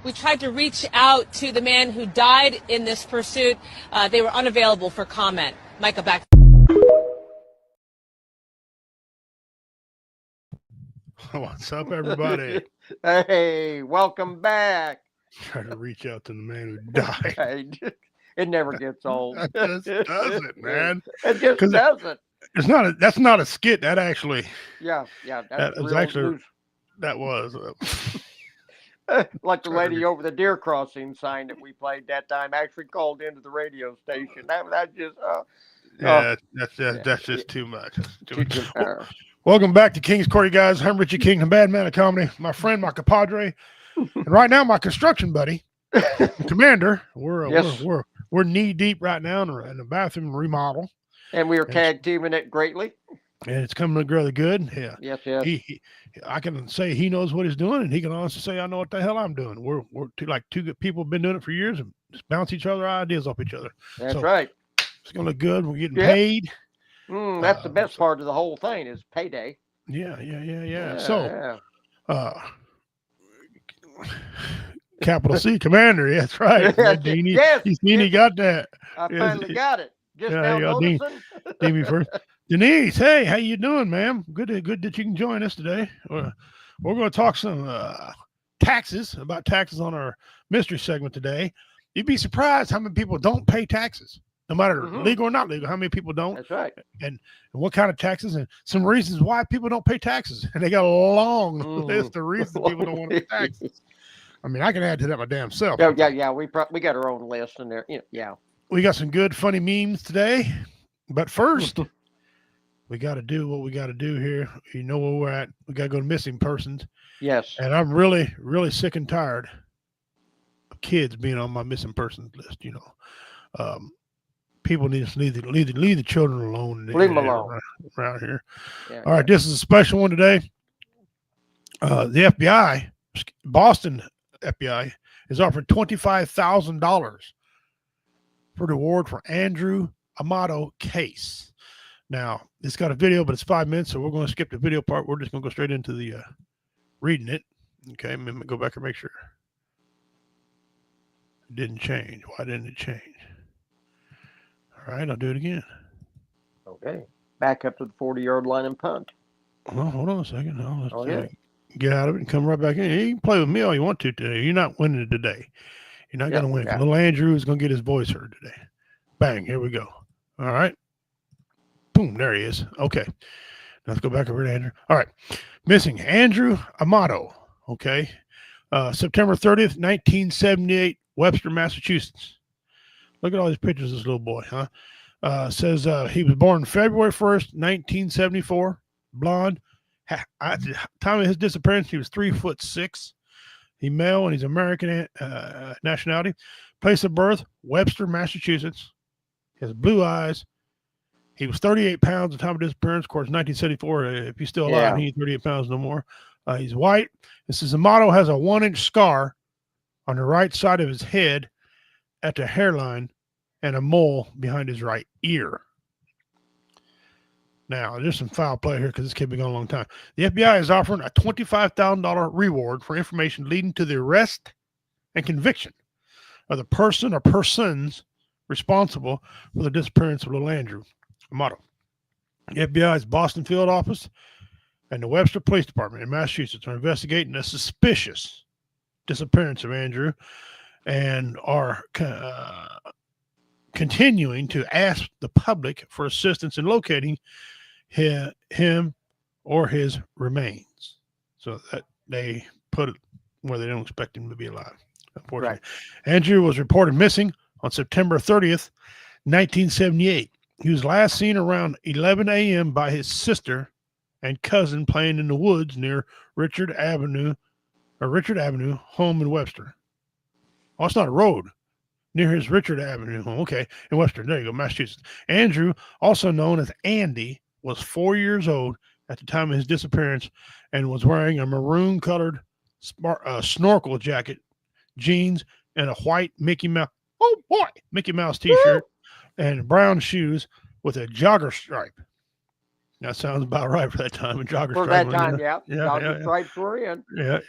We tried to reach out to the man who died in this pursuit. They were unavailable for comment. Micah, back. What's up, everybody? Hey, welcome back. Try to reach out to the man who died. It never gets old. That just doesn't, man. It just doesn't. That's not a skit. That actually. Yeah. That was actually. That was. Like the lady over the deer crossing sign that we played that time actually called into the radio station. That just. That's just too much. Too much. Welcome back to King's Court, you guys. I'm Richie King, the bad man of comedy. My friend, my compadre, and right now my construction buddy, Commander. We're knee deep right now in the bathroom remodel, and we are tag teaming it greatly. And it's coming really good. Yeah. Yes. I can say he knows what he's doing, and he can also say I know what the hell I'm doing. We're two good people have been doing it for years and just bounce each other ideas off each other. That's right. It's gonna look good. We're getting paid. That's the best part of the whole thing is payday. Yeah. So, capital C Commander. Yeah, that's right. Yes. He got that. I finally got it. Just now noticing. Dean first. Denise, hey, how you doing, ma'am? Good that you can join us today. We're going to talk some about taxes on our mystery segment today. You'd be surprised how many people don't pay taxes, no matter legal or not legal. How many people don't? That's right. And what kind of taxes and some reasons why people don't pay taxes. And they got a long list of reasons people don't want to pay taxes. I mean, I can add to that my damn self. Yeah. We got our own list in there. Yeah. We got some good, funny memes today. But first, we got to do what we got to do here. You know where we're at. We got to go to missing persons. Yes. And I'm really, really sick and tired of kids being on my missing persons list. You know, people need to leave the children alone. Leave them alone around here. Yeah, All right, this is a special one today. The FBI, Boston FBI, is offering $25,000 for the award for Andrew Amato case. Now, it's got a video, but it's 5 minutes, so we're going to skip the video part. We're just going to go straight into the reading it. Okay, I'm going to go back and make sure. It didn't change. Why didn't it change? All right, I'll do it again. Okay. Back up to the 40-yard line and punt. Well, hold on a second. Let's get out of it and come right back in. You can play with me all you want to today. You're not winning it today. You're not going to win. Little Andrew is going to get his voice heard today. Bang, here we go. All right. Boom, there he is. Okay. Let's go back over to Andrew. All right. Missing Andrew Amato. Okay. September 30th, 1978, Webster, Massachusetts. Look at all these pictures of this little boy, huh? Says he was born February 1st, 1974. Blonde. At the time of his disappearance, he was 3'6". He's male and he's American nationality. Place of birth, Webster, Massachusetts. He has blue eyes. He was 38 pounds at the time of disappearance. Of course, 1974, if he's still alive, he ain't 38 pounds no more. He's white. This is Amato has a 1-inch scar on the right side of his head at the hairline and a mole behind his right ear. Now, there's some foul play here because this kid been gone a long time. The FBI is offering a $25,000 reward for information leading to the arrest and conviction of the person or persons responsible for the disappearance of little Andrew Amato. The FBI's Boston field office and the Webster Police Department in Massachusetts are investigating a suspicious disappearance of Andrew and are continuing to ask the public for assistance in locating him or his remains. So that they put it where they don't expect him to be alive, unfortunately. Right. Andrew was reported missing on September 30th, 1978. He was last seen around 11 a.m. by his sister and cousin playing in the woods near Richard Avenue home in Webster. Oh, it's not a road. Near his Richard Avenue home. Okay, in Webster. There you go, Massachusetts. Andrew, also known as Andy, was 4 years old at the time of his disappearance and was wearing a maroon-colored snorkel jacket, jeans, and a white Mickey Mouse T-shirt and brown shoes with a jogger stripe. That sounds about right for that time. And jogger For strike. that time, yeah. Yeah, Jogger stripes were in. Yeah.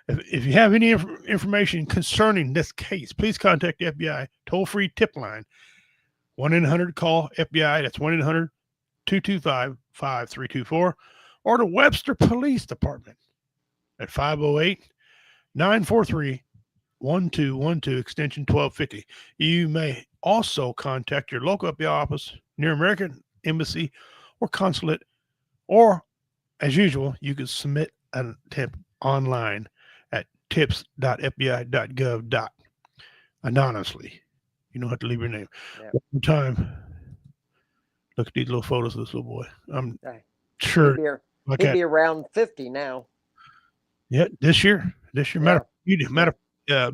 If you have any information concerning this case, please contact the FBI toll-free tip line, 1-800-CALL-FBI. That's 1-800-225-5324, or the Webster Police Department at 508-943-1212, extension 1250. You may also contact your local FBI office near American Embassy or consulate, or as usual, you can submit a tip online at tips.fbi.gov. Anonymously. You don't have to leave your name. Yeah. One more time. Look at these little photos of this little boy. I'm sure he'd be around 50 now. Yeah, this year. Matter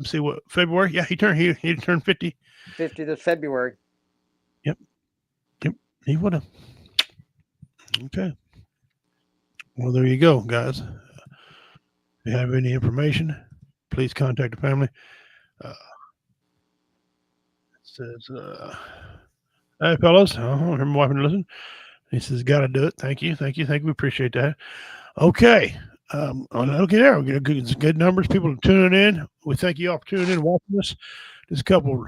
see what February? Yeah, he turned 50. 50 this February. Yep. He would have. Okay. Well, there you go, guys. If you have any information, please contact the family. It says, hey, fellas. Hear my wife and listen. He says, got to do it. Thank you. We appreciate that. Okay. Okay, there. We get good numbers. People are tuning in. We thank you all for tuning in and watching us. There's a couple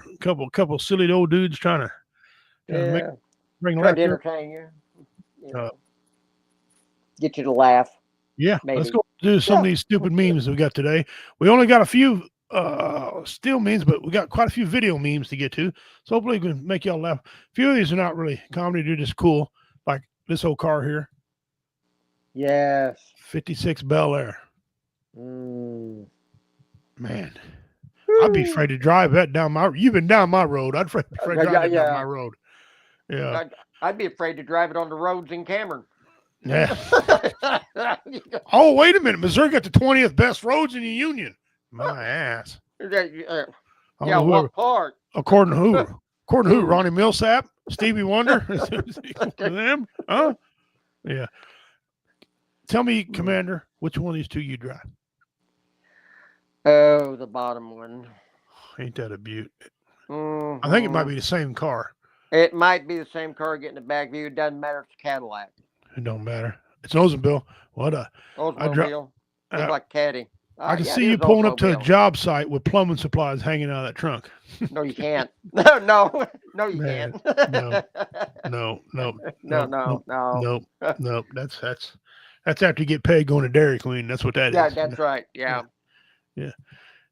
silly old dudes trying to bring to entertain you. Get you to laugh. Yeah, maybe. Let's go do some of these stupid memes we got today. We only got a few still memes, but we got quite a few video memes to get to. So hopefully we can make y'all laugh. A few of these are not really comedy, they're just cool. Like this old car here. Yes. 56 Bel Air. Man. I'd be afraid to drive that down my. You've been down my road. I'd be afraid to drive that down my road. Yeah. I'd be afraid to drive it on the roads in Cameron. Yeah. Oh, wait a minute. Missouri got the 20th best roads in the Union. My ass. What part? According to who? According to who? Ronnie Millsap? Stevie Wonder? Them? Huh? Yeah. Tell me, Commander, which one of these two you drive? Oh, the bottom one. Ain't that a beaut? Mm-hmm. I think it might be the same car. It might be the same car getting the back view. It doesn't matter if it's a Cadillac. It don't matter. It's an Oldsmobile. What a Oldsmobile. Looks like Caddy. I can see you pulling up to a job site with plumbing supplies hanging out of that trunk. No, you can't. No, you can't. No. That's after you get paid going to Dairy Queen. That's what that is. Yeah, that's right. Yeah. Here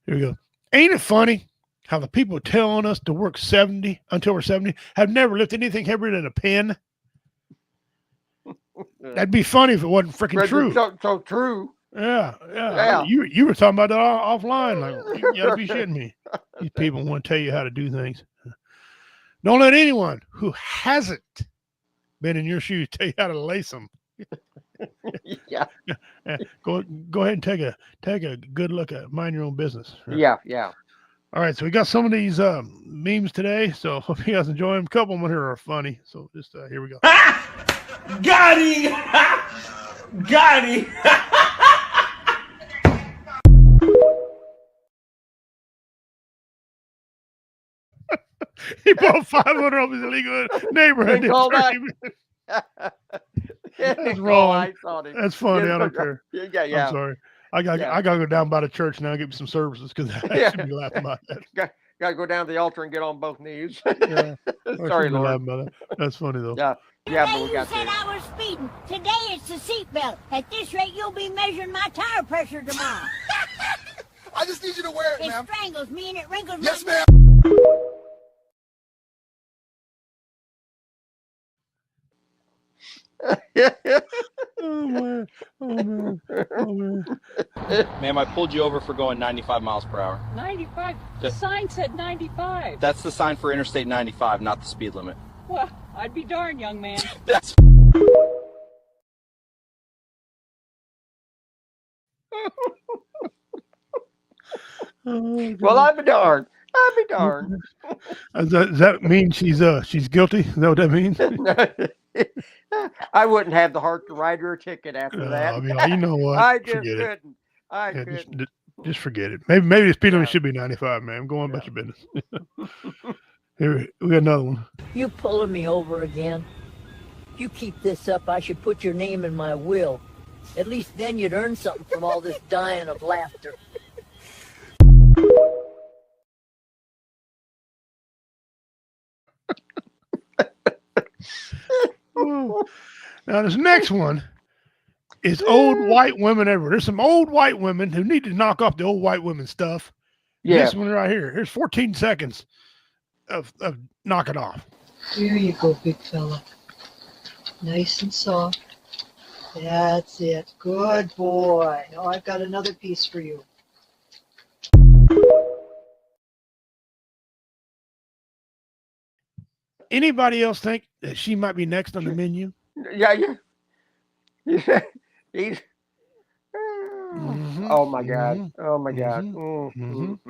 we go. Ain't it funny how the people telling us to work 70 until we're 70 have never lifted anything heavier than a pen? That'd be funny if it wasn't freaking true. So true. Yeah. You were talking about that offline. Like, you gotta be shitting me. These people want to tell you how to do things. Don't let anyone who hasn't been in your shoes tell you how to lace them. Yeah. Go ahead and take a good look at mind your own business. Right? Yeah. All right, so we got some of these memes today. So hope you guys enjoy them. A couple of them here are funny. So just here we go. Got him! Got him! He bought 500 of his illegal neighborhood. That's wrong. That's funny. I don't care. Yeah. I'm sorry. I gotta go down by the church now and get me some services because I should be laughing about that. Gotta go down to the altar and get on both knees. Yeah. Sorry, Lord. That. That's funny though. Yeah, but we got said I was speeding. Today it's the seatbelt. At this rate, you'll be measuring my tire pressure tomorrow. I just need you to wear it, ma'am. It strangles me and it wrinkles yes, my... ma'am. Oh man. Ma'am, I pulled you over for going 95 miles per hour. 95? The sign said 95. That's the sign for Interstate 95, not the speed limit. Well, I'd be darned, young man. That's... Well, I'd be darned. Does that mean she's guilty? Is that what that means? I wouldn't have the heart to write her a ticket after that. I mean, you know what? I just couldn't. I couldn't. Just forget it. Maybe the speed limit should be 95, man. Go on about your business. Here we got another one. You pulling me over again? If you keep this up, I should put your name in my will. At least then you'd earn something from all this dying of laughter. Now, this next one is old white women everywhere. There's some old white women who need to knock off the old white women stuff. Yeah. This one right here. Here's 14 seconds of knock it off. Here you go, big fella. Nice and soft. That's it. Good boy. Oh, I've got another piece for you. Anybody else think that she might be next on the menu? Yeah. He's. Mhm, Oh my God. mhm, Oh my God. mhm,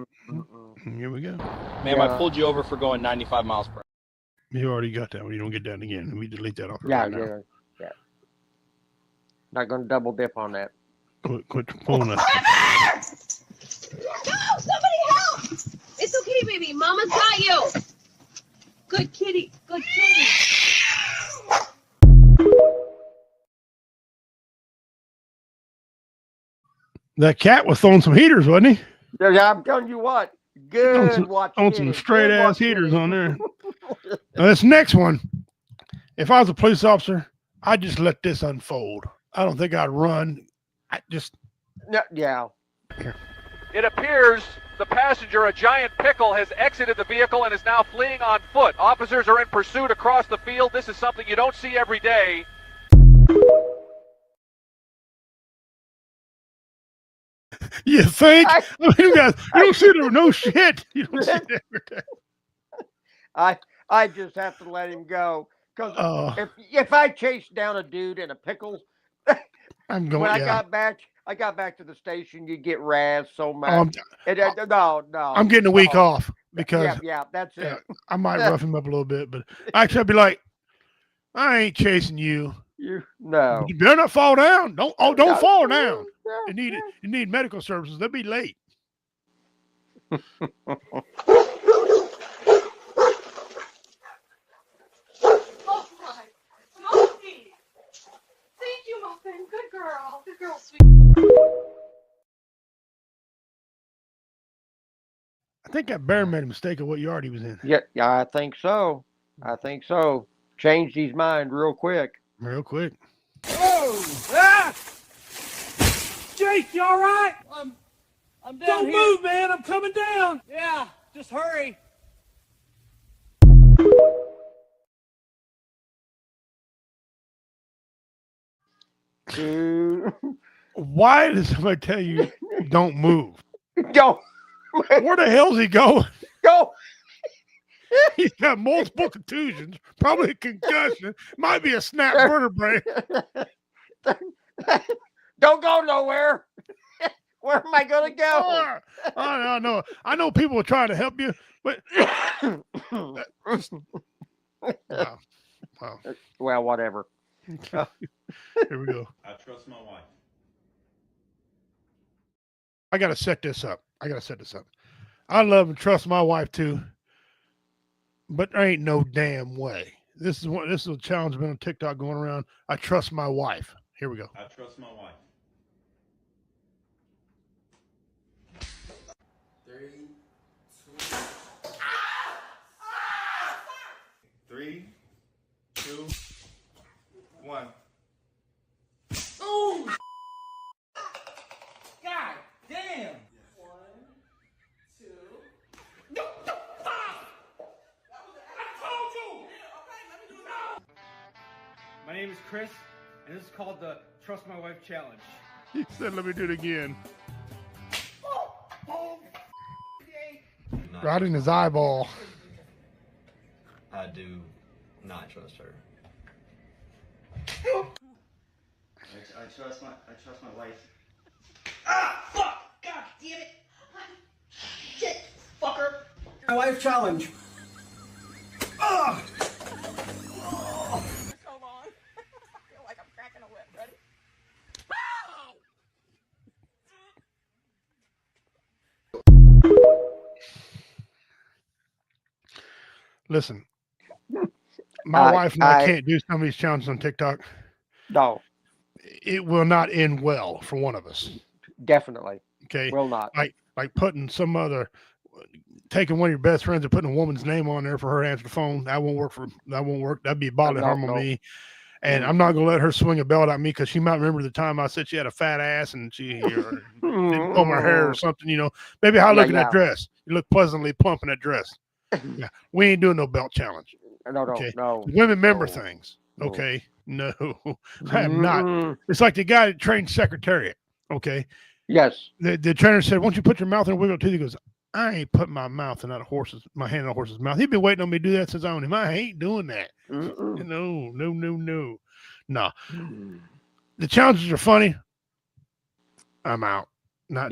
Here we go. Ma'am, I pulled you over for going 95 miles per hour. You already got that one. You don't get that again. We delete that off. Yeah, right now. yeah. Not going to double dip on that. Quit pulling us. No, somebody help! It's okay, baby. Mama's got you. Good kitty. Good kitty. That cat was throwing some heaters, wasn't he? Yeah, I'm telling you what. Good watch. On some straight ass heaters on there. Now, this next one, if I was a police officer, I'd just let this unfold. I don't think I'd run. I just. Yeah. It appears the passenger, a giant pickle, has exited the vehicle and is now fleeing on foot. Officers are in pursuit across the field. This is something you don't see every day. You think? I mean, you guys, you don't see there no shit. You don't see that every day. I just have to let him go because if I chased down a dude in a pickle, I'm going. When I got back to the station, you get razzed so much. No. I'm getting a week off because that's it. I might rough him up a little bit, but actually I'd be like, I ain't chasing you. You better not fall down. Don't fall down. You need medical services. They'll be late. Thank you, Muffin. Good girl. Good girl, sweet. I think that bear made a mistake of what yard he was in. Yeah, I think so. Changed his mind real quick. Real quick. Oh! Ah! Jake, you all right? I'm down Don't here. move, man. I'm coming down. Yeah, just hurry. Why does somebody tell you don't move? Go. Where the hell's he going? Go. He's got multiple contusions, probably a concussion, might be a snap vertebrae. Don't go nowhere. Where am I going to go? I know people are trying to help you, but wow. Well, whatever. Here we go. I trust my wife. I got to set this up. I love and trust my wife too, but there ain't no damn way. This is a challenge been on TikTok going around. I trust my wife. Here we go. I trust my wife. 3, 2, 1. Oh! God damn! 1, 2. No! My name is Chris, and this is called the Trust My Wife Challenge. He said, let me do it again. Right in his eyeball. I do not trust her. I trust my wife. Ah! Fuck! God damn it! Shit! Fucker! My wife challenge. Ugh! Hold on. I feel like I'm cracking a whip. Ready? Listen, My wife and I can't do some of these challenges on TikTok. No. It will not end well for one of us. Definitely. Okay. Will not. Like putting taking one of your best friends and putting a woman's name on there for her to answer the phone. That won't work. That'd be bodily harm on me. And I'm not gonna let her swing a belt at me because she might remember the time I said she had a fat ass and she didn't comb her hair or something. Maybe how I look in that dress. You look pleasantly plump in that dress. Yeah, we ain't doing no belt challenge. No. Women remember things. Okay. No, I am not. It's like the guy that trained Secretariat. Okay. Yes. The trainer said, "Won't you put your mouth in a wiggle tooth?" He goes, "I ain't putting my hand in a horse's mouth." He's been waiting on me to do that since I owned him. I ain't doing that. No. The challenges are funny. I'm out. No.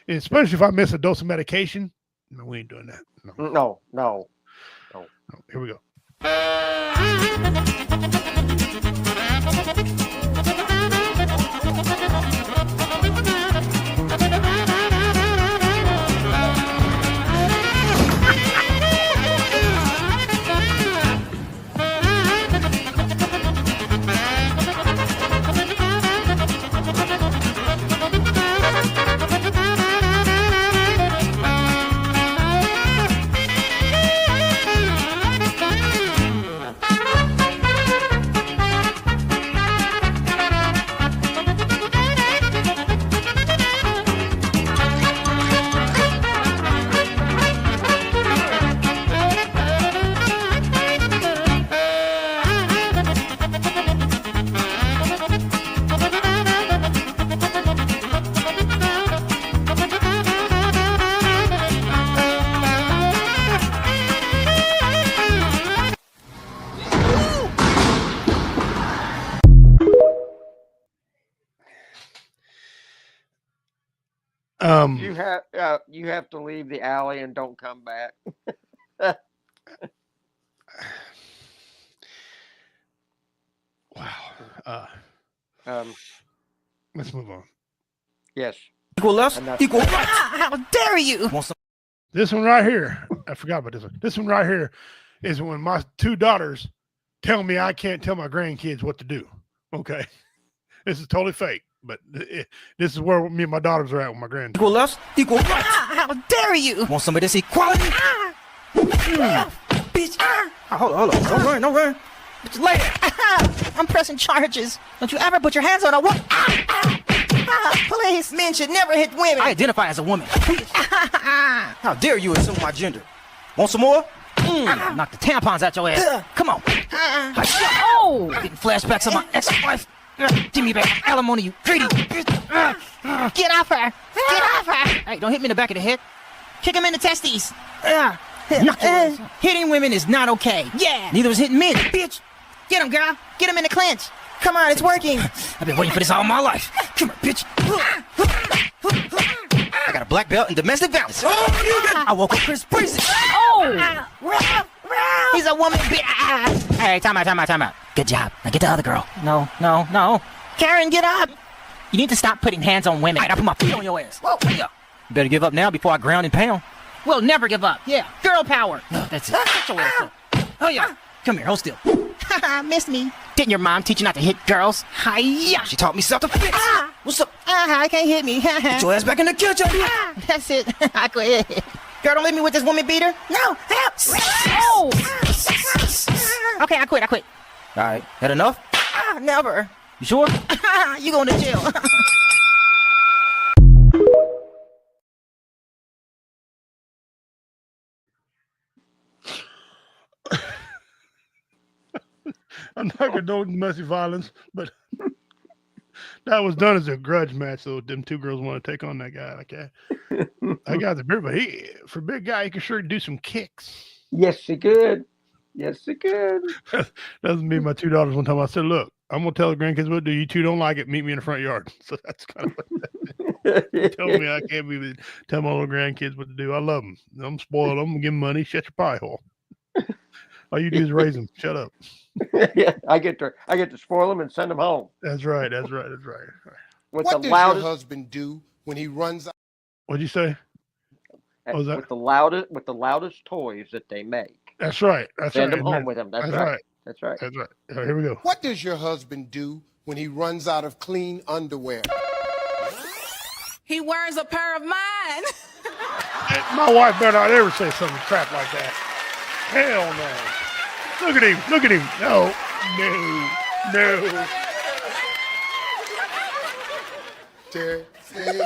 And especially if I miss a dose of medication. No, we ain't doing that. No. Here we go. You have to leave the alley and don't come back. Wow. Let's move on. Yes. Equal left, equal right. How dare you? This one right here, I forgot about this one. This one right here is when my two daughters tell me I can't tell my grandkids what to do. Okay. This is totally fake, but this is where me and my daughters are at with my grandkids. Equal left, equal right. How dare you? Want some of this equality? Bitch. Hold on. Don't run. Bitch, later. I'm pressing charges. Don't you ever put your hands on a woman. Please, men should never hit women. I identify as a woman. How dare you assume my gender? Want some more? Knock the tampons out your ass. Come on. Getting flashbacks of my ex-wife. Give me back my alimony, you greedy. Get off her. Get off her. Hey, don't hit me in the back of the head. Kick him in the testes. Hitting women is not okay. Yeah. Neither is hitting men, bitch. Get him, girl. Get him in the clinch. Come on, it's working. I've been waiting for this all my life. Come on, bitch. I got a black belt in domestic violence. I woke up Chris Breezy. He's a woman, bitch. Hey, time out. Good job. Now get the other girl. No. Karen, get up. You need to stop putting hands on women. All right, I put my feet on your ass. Whoa, you better give up now before I ground and pound. We'll never give up. Yeah, girl power. No, that's it. Get your ass up. Oh, yeah. Come here, hold still. Missed me. Didn't your mom teach you not to hit girls? Hi-ya. She taught me self-defense. What's up? I can't hit me. Get your ass back in the kitchen. That's it. I quit. Girl, don't leave me with this woman beater. No, help. Okay, I quit. All right, that enough? Never. You sure? You going to jail. I'm not condoning domestic violence, but that was done as a grudge match. So them two girls want to take on that guy. Okay, that guy's a beer, but for a big guy, he can sure do some kicks. Yes, he could. Doesn't mean my two daughters one time. I said, "Look, I'm gonna tell the grandkids what to do. You two don't like it. Meet me in the front yard." So that's kind of what tell me I can't be tell my little grandkids what to do. I love them. I'm spoiled. I'm gonna give them money. Shut your pie hole. All you do is raise them. Shut up. Yeah, I get to spoil them and send them home. That's right. What does your husband do when he runs out? What'd you say? What was that? With the loudest toys that they make. That's right. That's Send right. them home with him. That's right. That's right. That's right. Here we go. What does your husband do when he runs out of clean underwear? He wears a pair of mine. My wife better not ever say something crap like that. Hell no. Look at him. Look at him. No. No. Terry, see?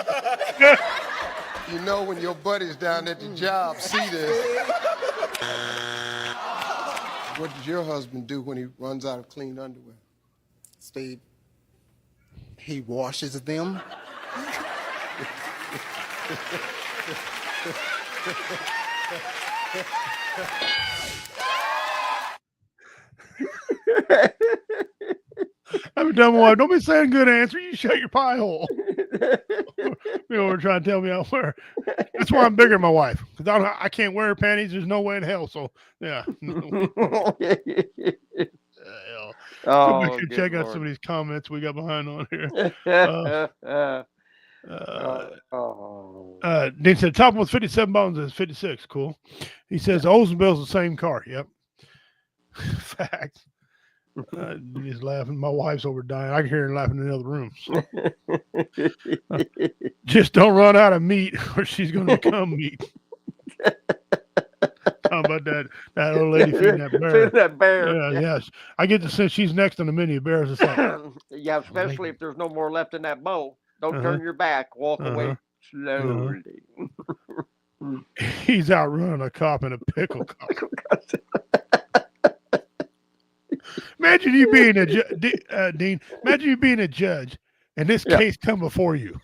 You know when your buddies down at the job see this. What does your husband do when he runs out of clean underwear? Steve, he washes them. I'm done, my wife. Don't be saying good answer. You shut your pie hole. You were trying to tell me I wear. That's why I'm bigger than my wife. Because I can't wear panties. There's no way in hell. So, yeah. Oh, we should check out some of these comments we got behind on here. Dean said, top one was 57 bones is 56. Cool. He says, Oldsmobile's the same car. Yep. Facts. He's laughing. My wife's over dying. I can hear her laughing in the other room. So. Just don't run out of meat or she's going to become meat. How about that old lady feeding that bear? Feeding that bear. Yeah, yes. I get the sense she's next on the menu of bears. It's like, yeah, especially if there's no more left in that bowl. Don't turn your back. Walk away slowly. He's outrunning a cop in a pickle cop. Imagine you being a Dean. Imagine you being a judge, and this case come before you.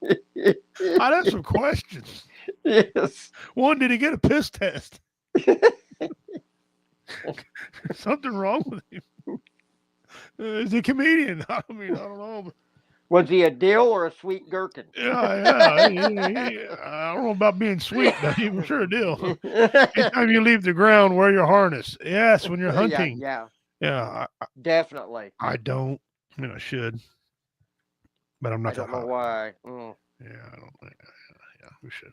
I have some questions. Yes. One, did he get a piss test? Something wrong with him? Is he a comedian? I don't know. Was he a dill or a sweet gherkin? Yeah. I don't know about being sweet, but I'm sure a deal. Anytime you leave the ground, wear your harness. Yes, when you're hunting. Yeah. Definitely. I don't. I should, but I'm not. I don't know why. Yeah, I don't. Yeah, we should.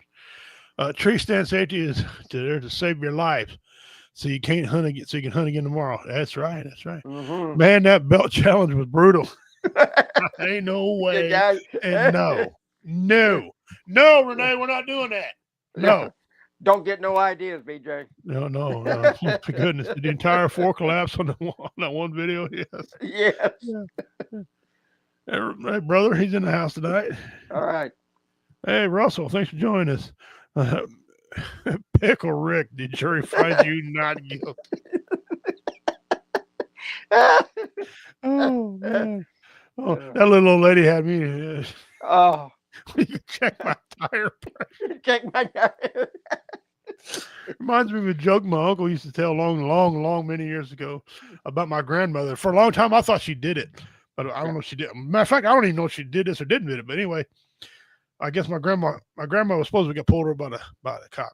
Tree stand safety is there to save your life, so you can't hunt again. So you can hunt again tomorrow. That's right. That's right. Mm-hmm. Man, that belt challenge was brutal. Ain't no way. And no, Renee, we're not doing that. No. Don't get no ideas, BJ. No. My goodness, did the entire floor collapse on that one video? Yes. Yes. Hey, brother, he's in the house tonight. All right. Hey, Russell, thanks for joining us. Pickle Rick, the jury finds you not guilty. Oh, man. Oh, that little old lady had me. You can check my tire pressure. Check my tire. Reminds me of a joke my uncle used to tell long, many years ago about my grandmother. For a long time, I thought she did it, but I don't know if she did. Matter of fact, I don't even know if she did this or didn't do it. But anyway, I guess my grandma was supposed to get pulled over by the cop.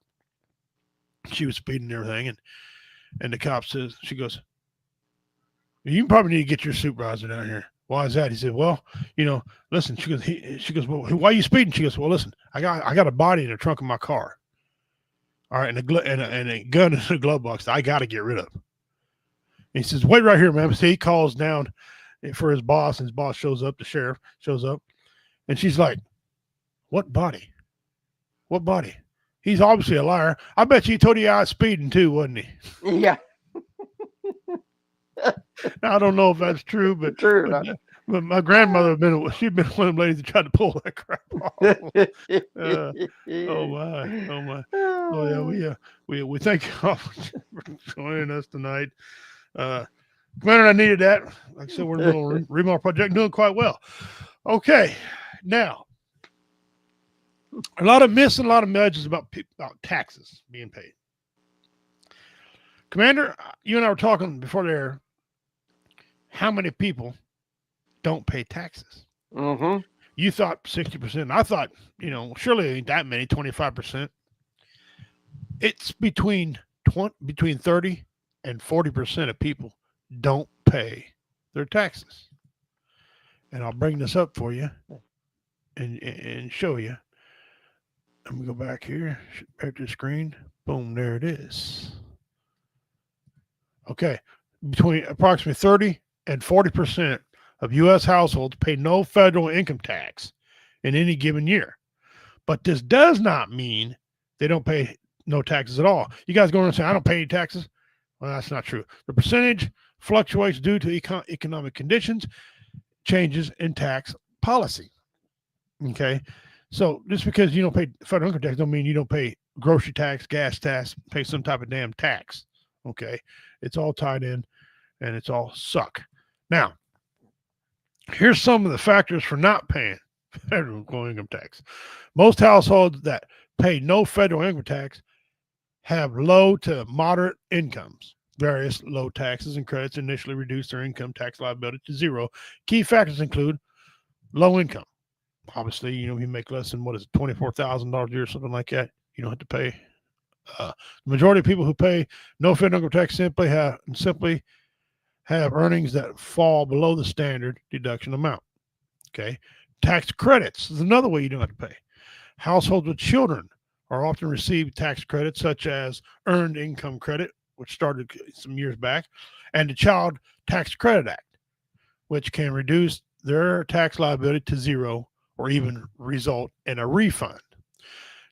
She was speeding and everything, and the cop says, she goes, "You probably need to get your supervisor down here." Why is that? He said, "Well, listen." She goes, "Well, why are you speeding?" She goes, "Well, listen, I got a body in the trunk of my car. All right, and a gun in the glove box that I got to get rid of." And he says, "Wait right here, ma'am." So he calls down for his boss, and his boss shows up. The sheriff shows up, and she's like, "What body? What body?" He's obviously a liar. I bet you he told you I was speeding too, wasn't he? Yeah. Now, I don't know if that's true, but but my grandmother she'd been one of them ladies that tried to pull that crap off. Oh my! Oh yeah, we thank you all for joining us tonight. Commander, I needed that. Like I said, we're in a little remodel project, doing quite well. Okay, now a lot of myths and a lot of messages about taxes being paid. Commander, you and I were talking before there. How many people don't pay taxes? Mm-hmm. You thought 60%. I thought, surely ain't that many, 25%. It's between 30 and 40% of people don't pay their taxes. And I'll bring this up for you and show you. Let me go back here. Back to the screen. Boom, there it is. Okay. Between approximately 30 and 40% of U.S. households pay no federal income tax in any given year. But this does not mean they don't pay no taxes at all. You guys going to say, I don't pay any taxes? Well, that's not true. The percentage fluctuates due to economic conditions, changes in tax policy. Okay. So just because you don't pay federal income tax don't mean you don't pay grocery tax, gas tax, pay some type of damn tax. Okay. It's all tied in and it's all suck. Now, here's some of the factors for not paying federal income tax. Most households that pay no federal income tax have low to moderate incomes. Various low taxes and credits initially reduce their income tax liability to zero. Key factors include low income. Obviously, you make less than $24,000 a year or something like that, you don't have to pay. The majority of people who pay no federal income tax simply have earnings that fall below the standard deduction amount. Okay. Tax credits is another way you don't have to pay. Households with children are often receive tax credits such as Earned Income Credit, which started some years back, and the Child Tax Credit Act, which can reduce their tax liability to zero or even result in a refund.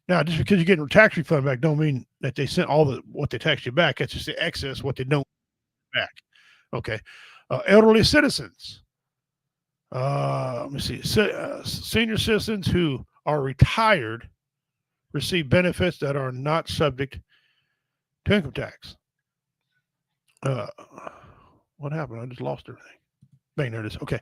Now, just because you get a tax refund back don't mean that they sent what they taxed you back. That's just the excess, what they don't back. Okay. Elderly citizens. Let me see. Senior citizens who are retired receive benefits that are not subject to income tax. What happened? I just lost everything. Bang, there it is. Okay.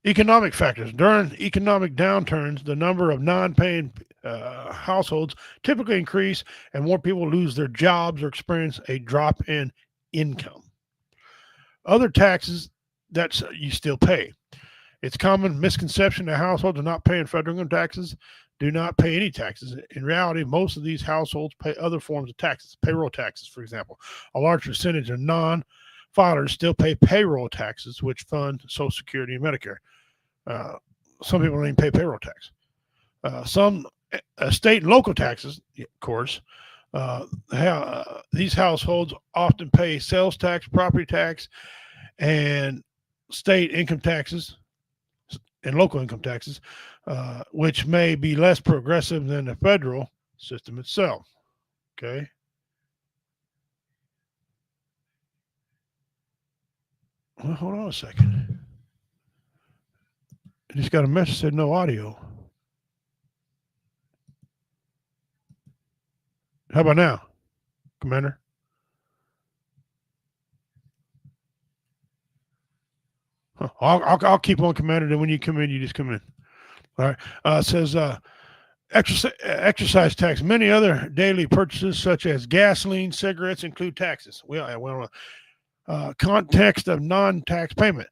Economic factors. During economic downturns, the number of non-paying households typically increase and more people lose their jobs or experience a drop in income. Other taxes that you still pay. It's common misconception that households are not paying federal income taxes do not pay any taxes. In reality, most of these households pay other forms of taxes, payroll taxes, for example. A large percentage of non-filers still pay payroll taxes, which fund Social Security and Medicare. Some people don't even pay payroll tax. Some state and local taxes, of course. These households often pay sales tax, property tax, and state income taxes and local income taxes, which may be less progressive than the federal system itself. Okay. Well, hold on a second. I just got a message that said no audio. How about now, Commander? I'll keep on, Commander. Then when you come in, you just come in. All right. It says exercise tax. Many other daily purchases, such as gasoline, cigarettes, include taxes. Context of non-tax payment.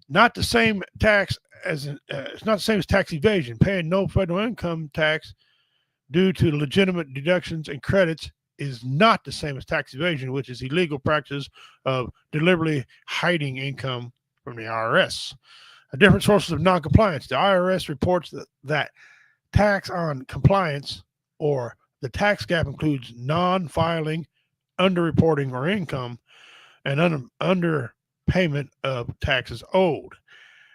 Not the same tax as it's not the same as tax evasion. Paying no federal income tax due to legitimate deductions and credits is not the same as tax evasion, which is illegal practice of deliberately hiding income from the IRS. Different sources of noncompliance. The IRS reports that tax on compliance or the tax gap includes non-filing, underreporting or income, and underpayment of taxes owed.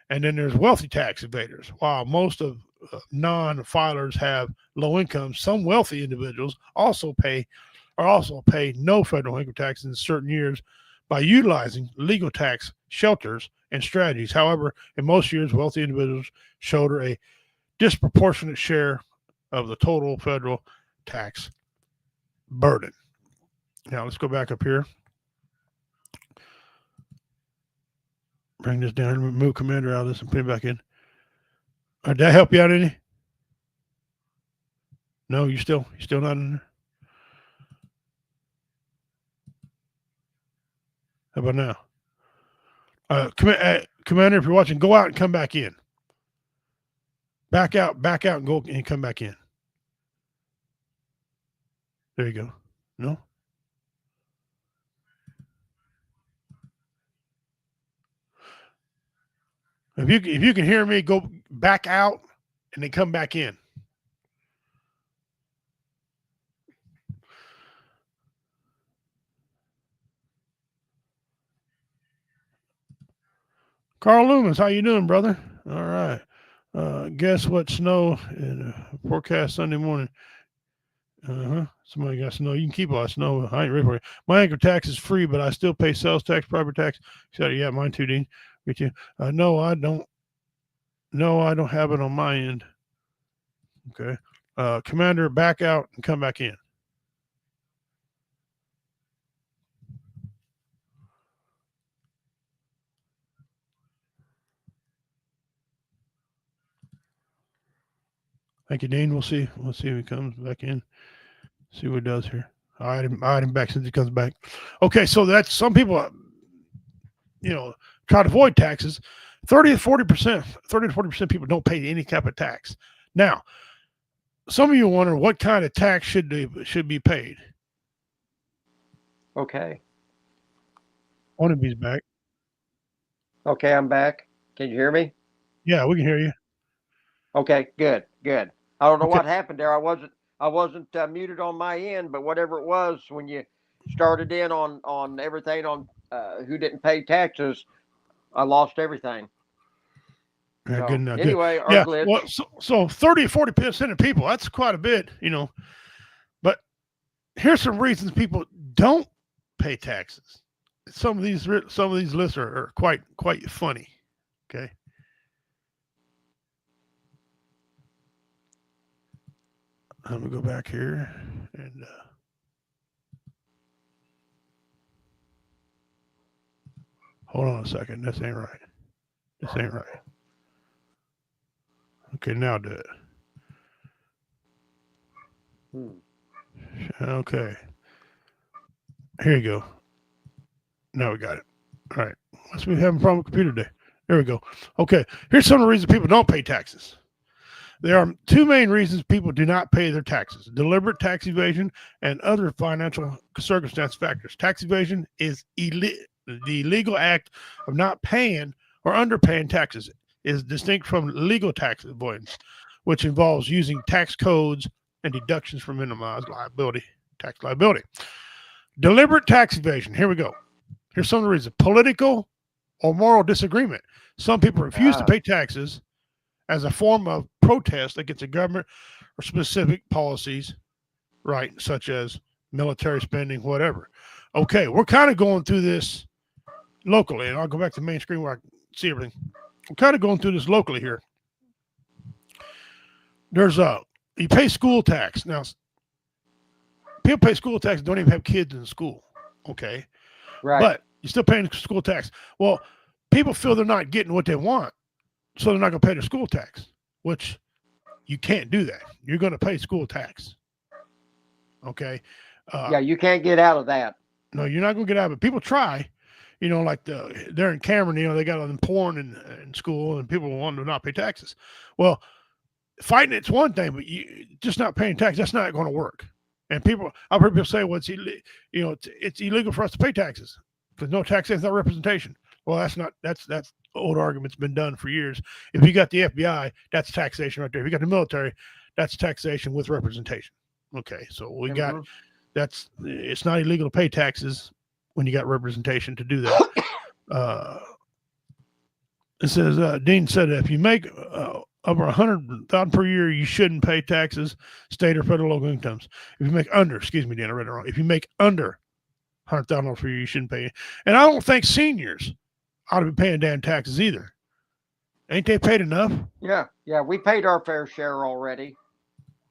And then there's wealthy tax evaders. While most of non-filers have low income, some wealthy individuals also pay no federal income tax in certain years by utilizing legal tax shelters and strategies. However, in most years, wealthy individuals shoulder a disproportionate share of the total federal tax burden. Now, let's go back up here. Bring this down, remove Commander out of this and put it back in. Did that help you out any? No, you still not in there? How about now? Commander, if you're watching, go out and come back in. Back out and go and come back in. There you go. No? If you can hear me, go back out and then come back in. Carl Loomis, how you doing, brother? All right. Guess what? Snow in forecast Sunday morning. Somebody got snow. You can keep all that snow. I ain't ready for it. My anchor tax is free, but I still pay sales tax, property tax. Yeah, mine too, Dean. Me too. No, I don't. No, I don't have it on my end. Okay. Commander, back out and come back in. Thank you, Dean. We'll see. We'll see if he comes back in. See what he does here. I had him back since he comes back. Okay, so that's some people, try to avoid taxes. 30 to 40% of people don't pay any type of tax. Now, some of you wonder what kind of tax should be paid. Okay. One of these back. Okay, I'm back. Can you hear me? Yeah, we can hear you. Okay, good. I don't know what happened there. I wasn't muted on my end, but whatever it was, when you started in on everything on who didn't pay taxes, I lost everything. Yeah, So, good enough. anyway, good. our glitch. Well, so 30 or 40% of people, that's quite a bit, But here's some reasons people don't pay taxes. Some of these lists are quite funny. Okay. I'm gonna go back here and hold on a second. This ain't right. Okay, now do it. Okay. Here you go. Now we got it. All right. Must be having a problem with computer today. There we go. Okay. Here's some of the reasons people don't pay taxes. There are two main reasons people do not pay their taxes: deliberate tax evasion and other financial circumstance factors. Tax evasion is the illegal act of not paying or underpaying taxes. Is distinct from legal tax avoidance, which involves using tax codes and deductions for minimized tax liability. Deliberate tax evasion. Here we go. Here's some of the reasons: political or moral disagreement. Some people refuse to pay taxes as a form of protest against the government or specific policies, right, such as military spending, whatever. Okay, we're kind of going through this locally, and I'll go back to the main screen where I can see everything. We're kind of going through this locally here. You pay school tax. Now, people pay school tax, don't even have kids in school, okay? Right. But you're still paying school tax. Well, people feel they're not getting what they want, so they're not going to pay their school tax, which you can't do that. You're going to pay school tax. Okay. Yeah, you can't get out of that. No, you're not going to get out of it. People try, like they're in Cameron, they got them porn in school and people want to not pay taxes. Well, fighting it's one thing, but you just not paying tax, that's not going to work. And I've heard people say, well, it's illegal for us to pay taxes because no tax is not representation. Well, that's old argument's been done for years. If you got the FBI, that's taxation right there. If you got the military, that's taxation with representation. Okay, so it's not illegal to pay taxes when you got representation to do that. It says Dean said if you make over $100,000 per year, you shouldn't pay taxes, state or federal local incomes. If you make under, excuse me, Dan, I read it wrong. If you make under $100,000 per year, you shouldn't pay. And I don't think seniors ought to be paying damn taxes either. Ain't they paid enough? Yeah, we paid our fair share already.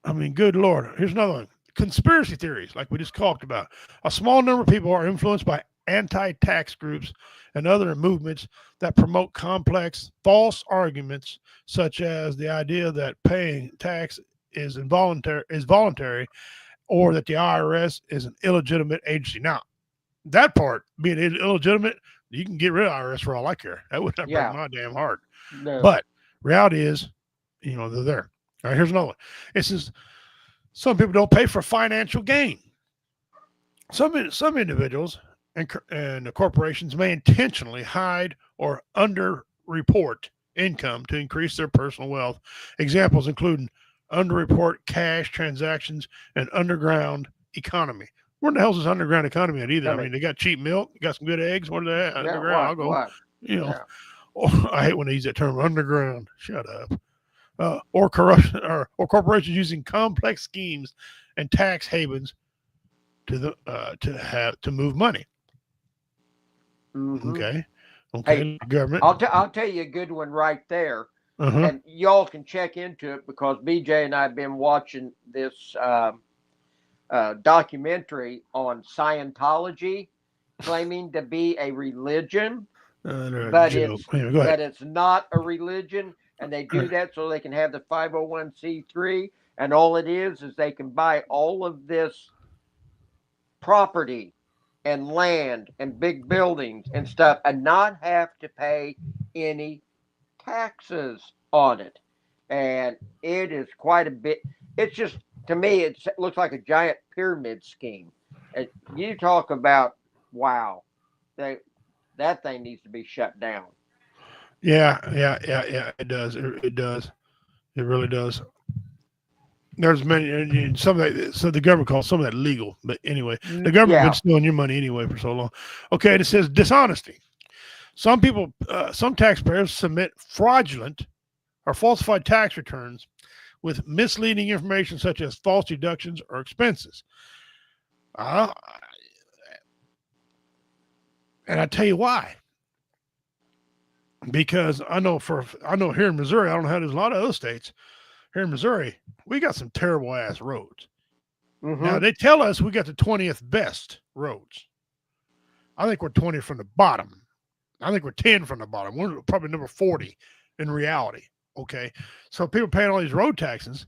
I mean, good Lord. Here's another one. Conspiracy theories, like we just talked about. A small number of people are influenced by anti-tax groups and other movements that promote complex, false arguments, such as the idea that paying tax is voluntary, or that the IRS is an illegitimate agency. Now, that part, being illegitimate, you can get rid of IRS for all I care. That would not break my damn heart. No. But reality is, they're there. All right, here's another one. It says some people don't pay for financial gain. Some individuals and corporations may intentionally hide or underreport income to increase their personal wealth. Examples include underreport cash transactions and underground economy. Where the hell's this underground economy at either? I mean, they got cheap milk, got some good eggs. What are they at? Underground. I'll go. You know, I hate when they use that term, underground. Shut up. Or corruption, or corporations using complex schemes and tax havens to move money. Mm-hmm. Okay. Hey, government. I'll tell you a good one right there, and y'all can check into it because BJ and I have been watching this documentary on Scientology, claiming to be a religion, but it's not a religion, and they do that so they can have the 501c3, and all it is they can buy all of this property and land and big buildings and stuff and not have to pay any taxes on it. And it is quite a bit. It's just, to me, it looks like a giant pyramid scheme. And you talk about, wow, that thing needs to be shut down. Yeah. It does. It does. It really does. There's many, some of that, so the government calls some of that legal, but anyway, the government been stealing your money anyway for so long. Okay, and it says dishonesty. Some people, some taxpayers submit fraudulent or falsified tax returns with misleading information such as false deductions or expenses. And I tell you why. Because I know here in Missouri, I don't know how there's a lot of other states. Here in Missouri, we got some terrible ass roads. Now they tell us we got the 20th best roads. I think we're 20 from the bottom. I think we're 10 from the bottom. We're probably number 40 in reality. Okay, so people paying all these road taxes.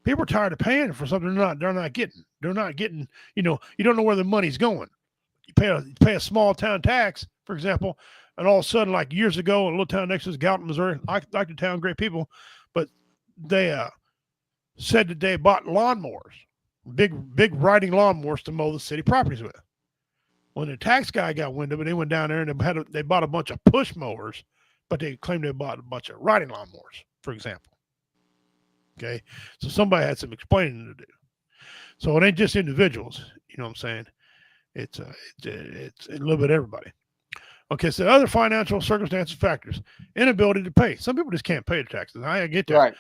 People are tired of paying for something they're not getting. They're not getting. You know, you don't know where the money's going. You pay a small town tax, for example, and all of a sudden, like years ago, a little town next to us, Gallatin, Missouri, like the town, great people, but they said that they bought lawnmowers, big riding lawnmowers to mow the city properties with. When the tax guy got wind of it, they went down there and they bought a bunch of push mowers, but they claimed they bought a bunch of riding lawnmowers, for example. Okay, so somebody had some explaining to do. So it ain't just individuals, you know what I'm saying? It's a little bit everybody. Okay, so other financial circumstances, factors, inability to pay. Some people just can't pay the taxes. I get that. Right.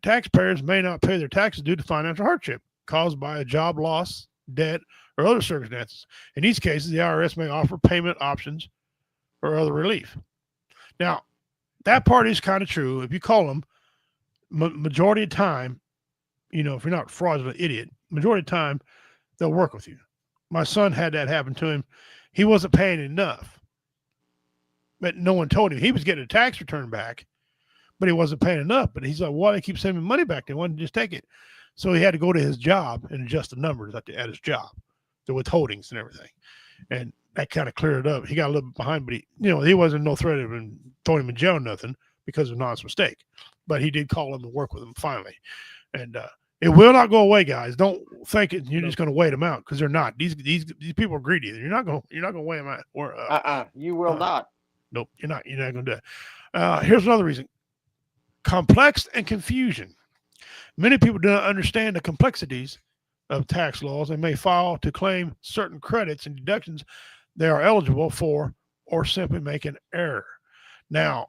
Taxpayers may not pay their taxes due to financial hardship caused by a job loss, debt, or other circumstances. In these cases, the IRS may offer payment options or other relief. Now, that part is kind of true. If you call them, majority of the time, you know, if you're not a fraudulent idiot, majority of the time, they'll work with you. My son had that happen to him. He wasn't paying enough, but no one told him. He was getting a tax return back, but he wasn't paying enough. But he's like, why do they keep sending me money back? They wanted to just take it. So he had to go to his job and adjust the numbers at his job, the withholdings and everything. And that kind of cleared it up. He got a little bit behind, but he wasn't no threat of him throwing him in jail or nothing because of an honest mistake. But he did call him and work with him finally. And it will not go away, guys. Don't think you're just going to wait them out, because they're not. These people are greedy. You're not going to weigh them out. Or you will not. Nope, you're not going to do it. Here's another reason: complex and confusion. Many people do not understand the complexities of tax laws and may file to claim certain credits and deductions they are eligible for, or simply make an error. Now,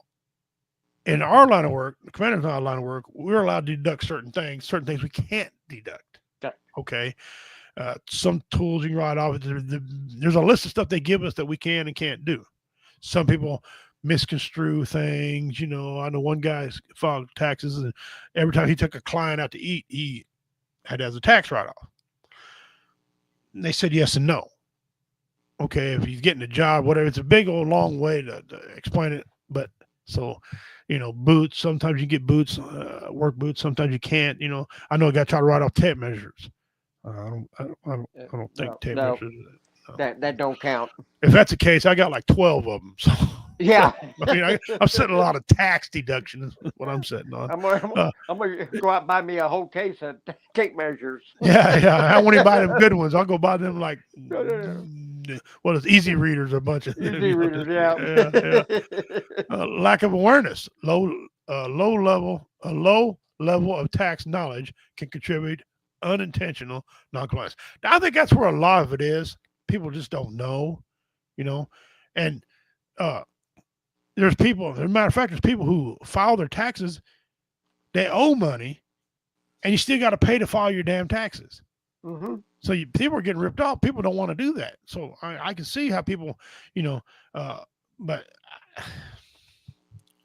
in our line of work, the commander's line of work, we're allowed to deduct certain things we can't deduct. Okay. Some tools you can write off. There's a list of stuff they give us that we can and can't do. Some people misconstrue things. I know one guy filed taxes, and every time he took a client out to eat, he had as a tax write-off. And they said yes and no. Okay, if he's getting a job, whatever, it's a big old long way to explain it. But so, boots, sometimes you get boots, work boots, sometimes you can't. I know a guy tried to write off tape measures. I don't think tape measures. No. That don't count. If that's the case, I got like 12 of them. So yeah, I'm setting a lot of tax deductions. Is what I'm setting on. I'm gonna go out and buy me a whole case of tape measures. Yeah. I want to buy them good ones. I'll go buy them like Well, it's easy readers, a bunch of Easy readers, yeah. Lack of awareness, low level of tax knowledge can contribute unintentional noncompliance. Now, I think that's where a lot of it is. People just don't know, and there's people. As a matter of fact, there's people who file their taxes. They owe money, and you still got to pay to file your damn taxes. Mm-hmm. So people are getting ripped off. People don't want to do that. So I can see how people, but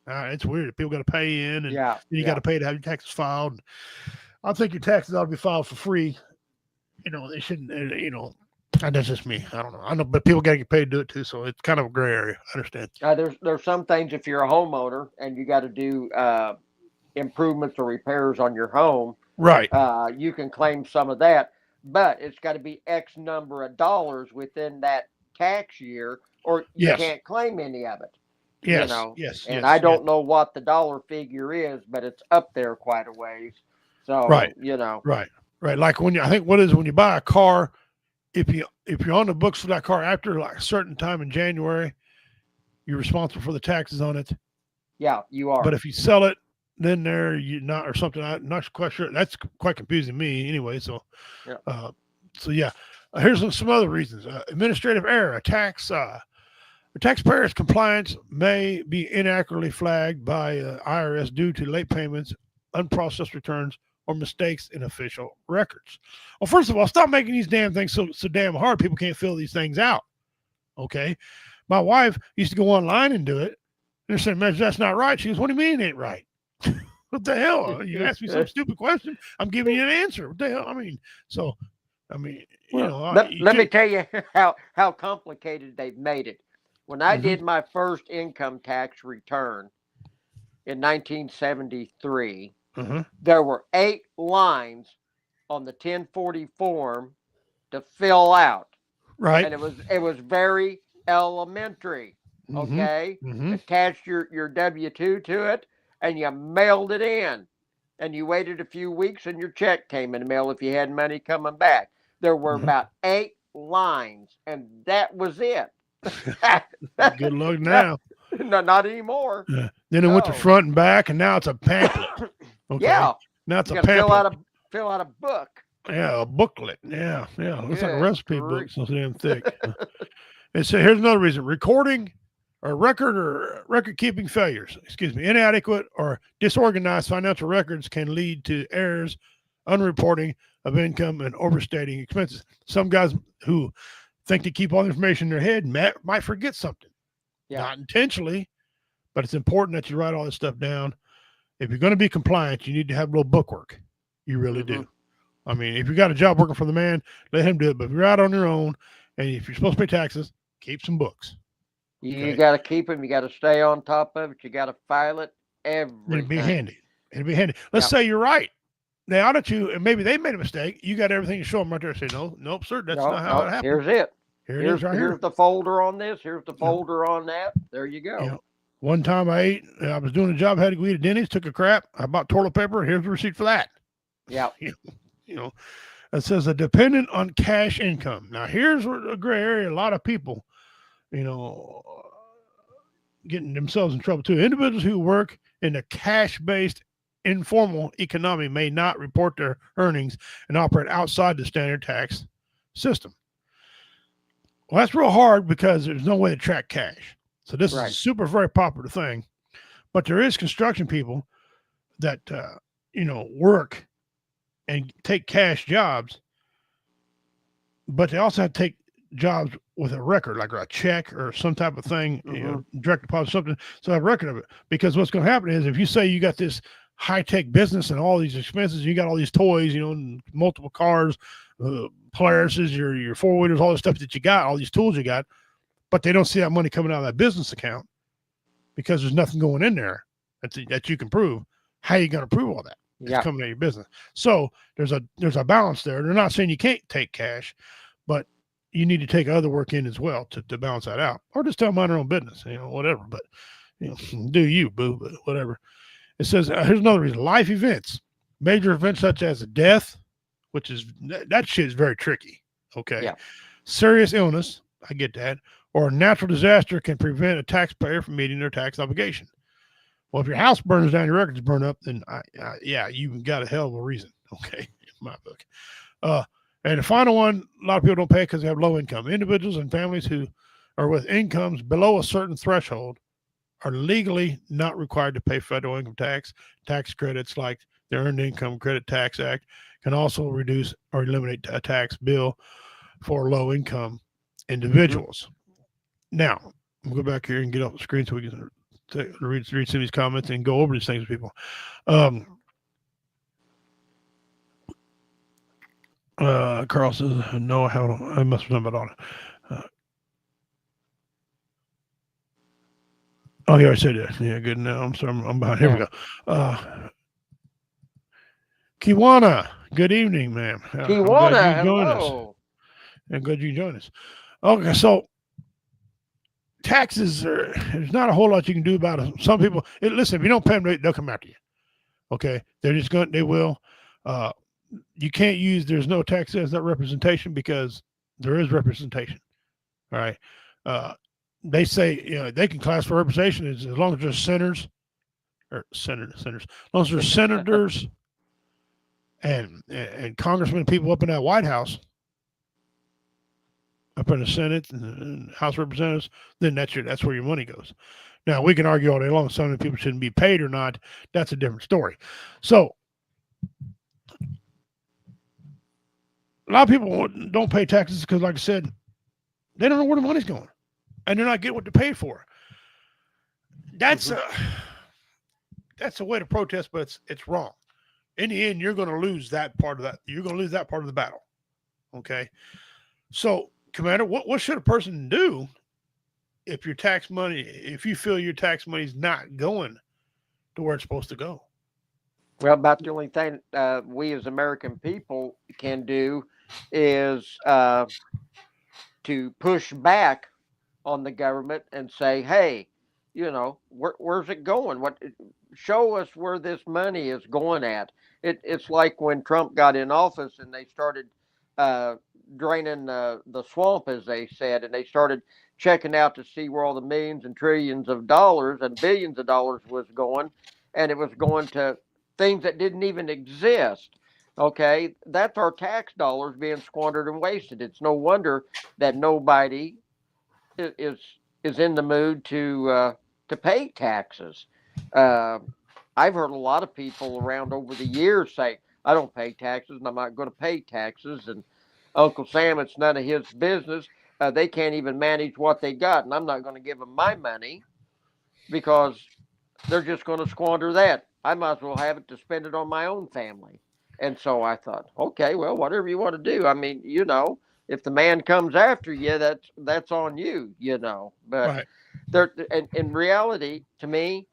it's weird. People got to pay in, and you got to pay to have your taxes filed. I think your taxes ought to be filed for free. They shouldn't. And that's just me. I don't know. I know, but people got to get paid to do it too. So it's kind of a gray area. I understand. There's some things if you're a homeowner and you got to do improvements or repairs on your home, right? You can claim some of that, but it's got to be X number of dollars within that tax year, or you can't claim any of it. Yes, yes. And I don't know what the dollar figure is, but it's up there quite a ways. So right, right. Like when you buy a car, if you're on the books for that car after like a certain time in January, you're responsible for the taxes on it. Yeah, you are. But if you sell it, then you're not, or something. I'm not quite sure. That's quite confusing to me anyway. So, here's some other reasons. Administrative error, a taxpayer's compliance may be inaccurately flagged by IRS due to late payments, unprocessed returns, or mistakes in official records. Well, first of all, stop making these damn things so damn hard. People can't fill these things out. Okay. My wife used to go online and do it. And they said, that's not right. She goes, what do you mean it ain't right? What the hell? You asked me some stupid question. I'm giving you an answer. What the hell? Let me tell you how complicated they've made it. When I did my first income tax return in 1973, there were 8 lines on the 1040 form to fill out. Right. And it was very elementary. Okay. Attached your W-2 to it, and you mailed it in, and you waited a few weeks, and your check came in the mail if you had money coming back. There were about 8 lines, and that was it. Good luck now. No, not anymore. Then it went to front and back, and now it's a pamphlet. Okay. Yeah. Now it's you a pamphlet. Fill out a book. Yeah, a booklet. Yeah. Looks like a recipe book. So damn thick. And so here's another reason: recording or record keeping failures. Inadequate or disorganized financial records can lead to errors, unreporting of income, and overstating expenses. Some guys who think to keep all the information in their head might forget something. Yeah. Not intentionally, but it's important that you write all this stuff down. If you're going to be compliant, you need to have a little bookwork. You really do. I mean, if you got a job working for the man, let him do it. But if you're out on your own, and if you're supposed to pay taxes, keep some books. You got to keep them. You got to stay on top of it. You got to file it. Everything. It'd be handy. Let's say you're right. They audit you, and maybe they made a mistake. You got everything to show them right there. Say, nope, sir, that's not how it happened. Here's it. Here it is right here. Here's the folder on this. Here's the folder on that. There you go. One time I was doing a job, had to go eat at Denny's, took a crap. I bought toilet paper. Here's the receipt for that. Yeah. It says a dependent on cash income. Now, here's a gray area. A lot of people, getting themselves in trouble too. Individuals who work in a cash-based informal economy may not report their earnings and operate outside the standard tax system. Well, that's real hard because there's no way to track cash. So this is a super, very popular thing. But there is construction people that, work and take cash jobs, but they also have to take jobs with a record, like a check or some type of thing, direct deposit, something. So have a record of it. Because what's going to happen is if you say you got this high-tech business and all these expenses, you got all these toys, and multiple cars, Polaris's, your four-wheelers, all the stuff that you got, all these tools you got, but they don't see that money coming out of that business account because there's nothing going in there that you can prove. How are you going to prove all that? It's coming out of your business. So there's a balance there. They're not saying you can't take cash, but you need to take other work in as well to balance that out, or just tell them mind their own business, whatever. But do you, boo? But whatever. It says here's another reason: life events, major events such as a death, which is that shit is very tricky. Okay. Yeah. Serious illness, I get that. Or a natural disaster can prevent a taxpayer from meeting their tax obligation. Well, if your house burns down, your records burn up, then yeah, you got a hell of a reason. Okay, in my book. And the final one, a lot of people don't pay because they have low income. Individuals and families who are with incomes below a certain threshold are legally not required to pay federal income tax. Tax credits like the Earned Income Credit Tax Act can also reduce or eliminate a tax bill for low income individuals. Now, we'll go back here and get off the screen so we can read some of these comments and go over these things with people. Carl says, no, I must have done about all that. Oh, yeah, I said that. Yeah, good. Now I'm sorry, I'm behind. Here we go. Kiwana, good evening, ma'am. Kiwana, hello. And good you join us. Okay, so taxes there's not a whole lot you can do about it. Some people listen, if you don't pay them, they'll come after you. Okay, they will. You can't use there's no tax as that representation because there is representation. All right. They say they can class for representation as long as there's senators, as long as there's senators and congressmen, people up in that White House, up in the Senate and House of Representatives, then that's where your money goes. Now we can argue all day long some of the people shouldn't be paid or not. That's a different story. So a lot of people don't pay taxes because, like I said, they don't know where the money's going, and they're not getting what they paid for. That's a way to protest, but it's wrong. In the end, you're going to lose that part of that. You're going to lose that part of the battle. Okay, so Commander, what should a person do if your tax money, if you feel your tax money is not going to where it's supposed to go? Well, about the only thing we as American people can do is to push back on the government and say, hey, where's it going? Show us where this money is going at. It's like when Trump got in office and they started draining the swamp, as they said, and they started checking out to see where all the millions and trillions of dollars and billions of dollars was going, and it was going to things that didn't even exist. Okay, that's our tax dollars being squandered and wasted. It's no wonder that nobody is in the mood to pay taxes. I've heard a lot of people around over the years say, I don't pay taxes and I'm not going to pay taxes. And Uncle Sam, it's none of his business. They can't even manage what they got, and I'm not going to give them my money because they're just going to squander that. I might as well have it to spend it on my own family. And so I thought, okay, well, whatever you want to do. I mean, if the man comes after you, that's on you, But right. In reality, to me,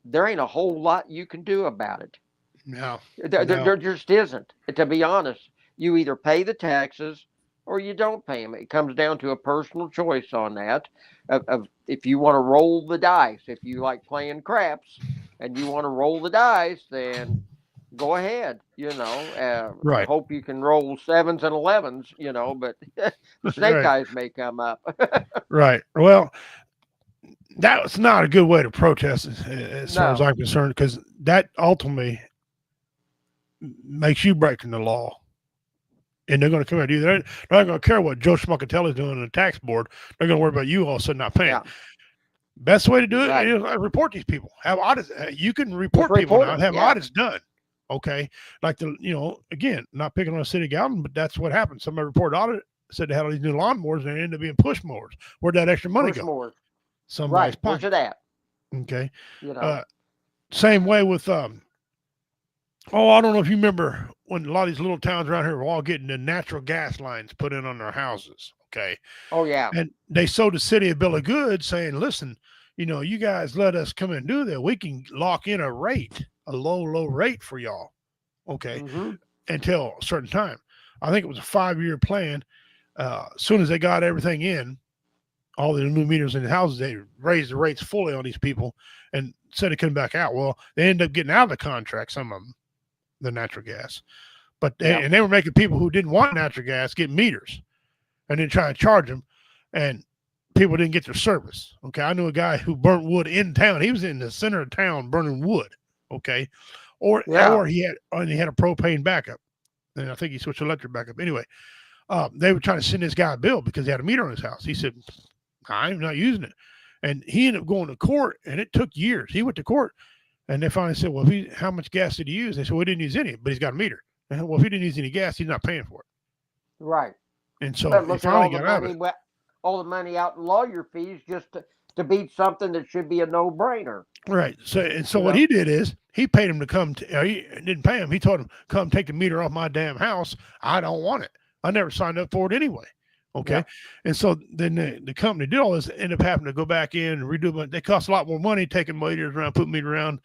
there ain't a whole lot you can do about it. No. There just isn't. To be honest, you either pay the taxes or you don't pay them. It comes down to a personal choice on that. Of if you want to roll the dice, if you like playing craps and you want to roll the dice, then go ahead. Right. I hope you can roll 7s and 11s. But the snake eyes may come up. Right. Well, that's not a good way to protest as far as I'm concerned, because that ultimately makes you breaking the law. And they're going to come out. They're not going to care what Joe Schmuckatelli is doing on the tax board. They're going to worry about you all of a sudden not paying. Yeah. Best way to do it is report these people. Have audits. You can report people now. Have audits done. Okay. Like again, not picking on a city Gallatin, but that's what happened. Somebody reported audit, said they had all these new lawnmowers and they ended up being push mowers. Where'd that extra money go? Somebody's pocket. Where's it at? Okay. Same way with I don't know if you remember when a lot of these little towns around here were all getting the natural gas lines put in on their houses. Okay. Oh yeah. And they sold the city a bill of goods saying, listen, you guys let us come and do that. We can lock in a low rate for y'all. Okay. Mm-hmm. Until a certain time. I think it was a 5-year plan. As soon as they got everything in, all the new meters in the houses, they raised the rates fully on these people and said it couldn't back out. Well, they ended up getting out of the contract, some of them, the natural gas. But and they were making people who didn't want natural gas get meters and then try and charge them. and people didn't get their service. Okay. I knew a guy who burnt wood in town. He was in the center of town burning wood. Okay. Or he had a propane backup. And I think he switched electric backup. Anyway, they were trying to send this guy a bill because he had a meter on his house. He said, I'm not using it. And he ended up going to court, and it took years. He went to court, and they finally said, well, how much gas did he use? They said, well, he didn't use any, but he's got a meter. And, well, if he didn't use any gas, he's not paying for it. Right. And so But he look finally at got out of it. all the money out in lawyer fees just to beat something that should be a no-brainer. Right. So what he did is he paid him to come. He didn't pay him. He told him, come take the meter off my damn house. I don't want it. I never signed up for it anyway. Okay. Yeah. And so then the company did all this, ended up having to go back in and redo it. They cost a lot more money taking meters around, putting meters around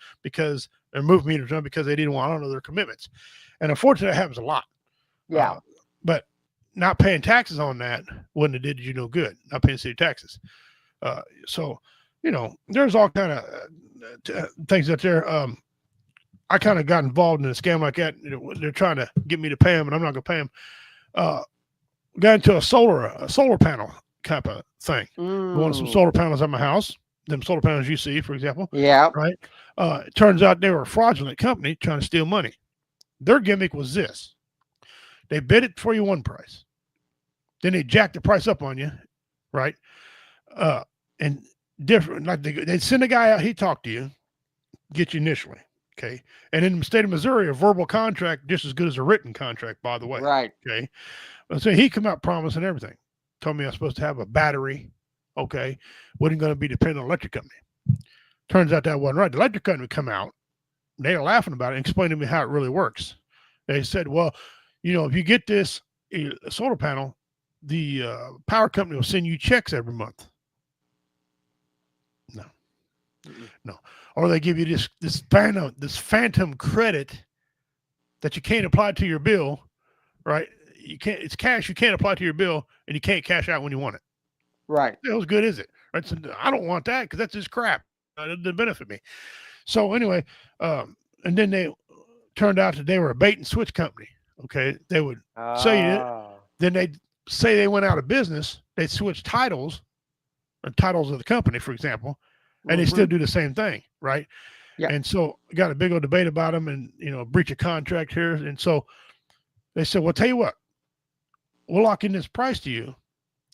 move meters around because they didn't want to honor their commitments. And unfortunately, that happens a lot. Yeah. But not paying taxes on that wouldn't have did you no good. Not paying city taxes. So, there's all kind of things out there. I kind of got involved in a scam like that. They're trying to get me to pay them, and I'm not going to pay them. Got into a solar panel type of thing. Wanted some solar panels at my house. Them solar panels you see, for example. Yeah. Right. It turns out they were a fraudulent company trying to steal money. Their gimmick was this: they bid it for you one price, then they jack the price up on you, right? And different, like they'd send a guy out, he talked to you, get you initially, okay? And in the state of Missouri, a verbal contract just as good as a written contract, by the way. Right. Okay. So he come out promising everything. Told me I was supposed to have a battery, okay? Wasn't going to be dependent on an electric company. Turns out that wasn't right. The electric company would come out, they were laughing about it and explaining to me how it really works. They said, well, if you get this solar panel, the power company will send you checks every month. No. Or they give you this phantom credit that you can't apply to your bill, right? It's cash you can't apply to your bill, and you can't cash out when you want it. Right. How good is it? Right. So I don't want that because that's just crap. It doesn't benefit me. So anyway, and then they turned out that they were a bait and switch company. Okay. They would say it. Then they'd say they went out of business. They'd switch titles of the company, for example, and they still do the same thing. Right. Yeah. And so got a big old debate about them and, breach of contract here. And so they said, well, tell you what, we'll lock in this price to you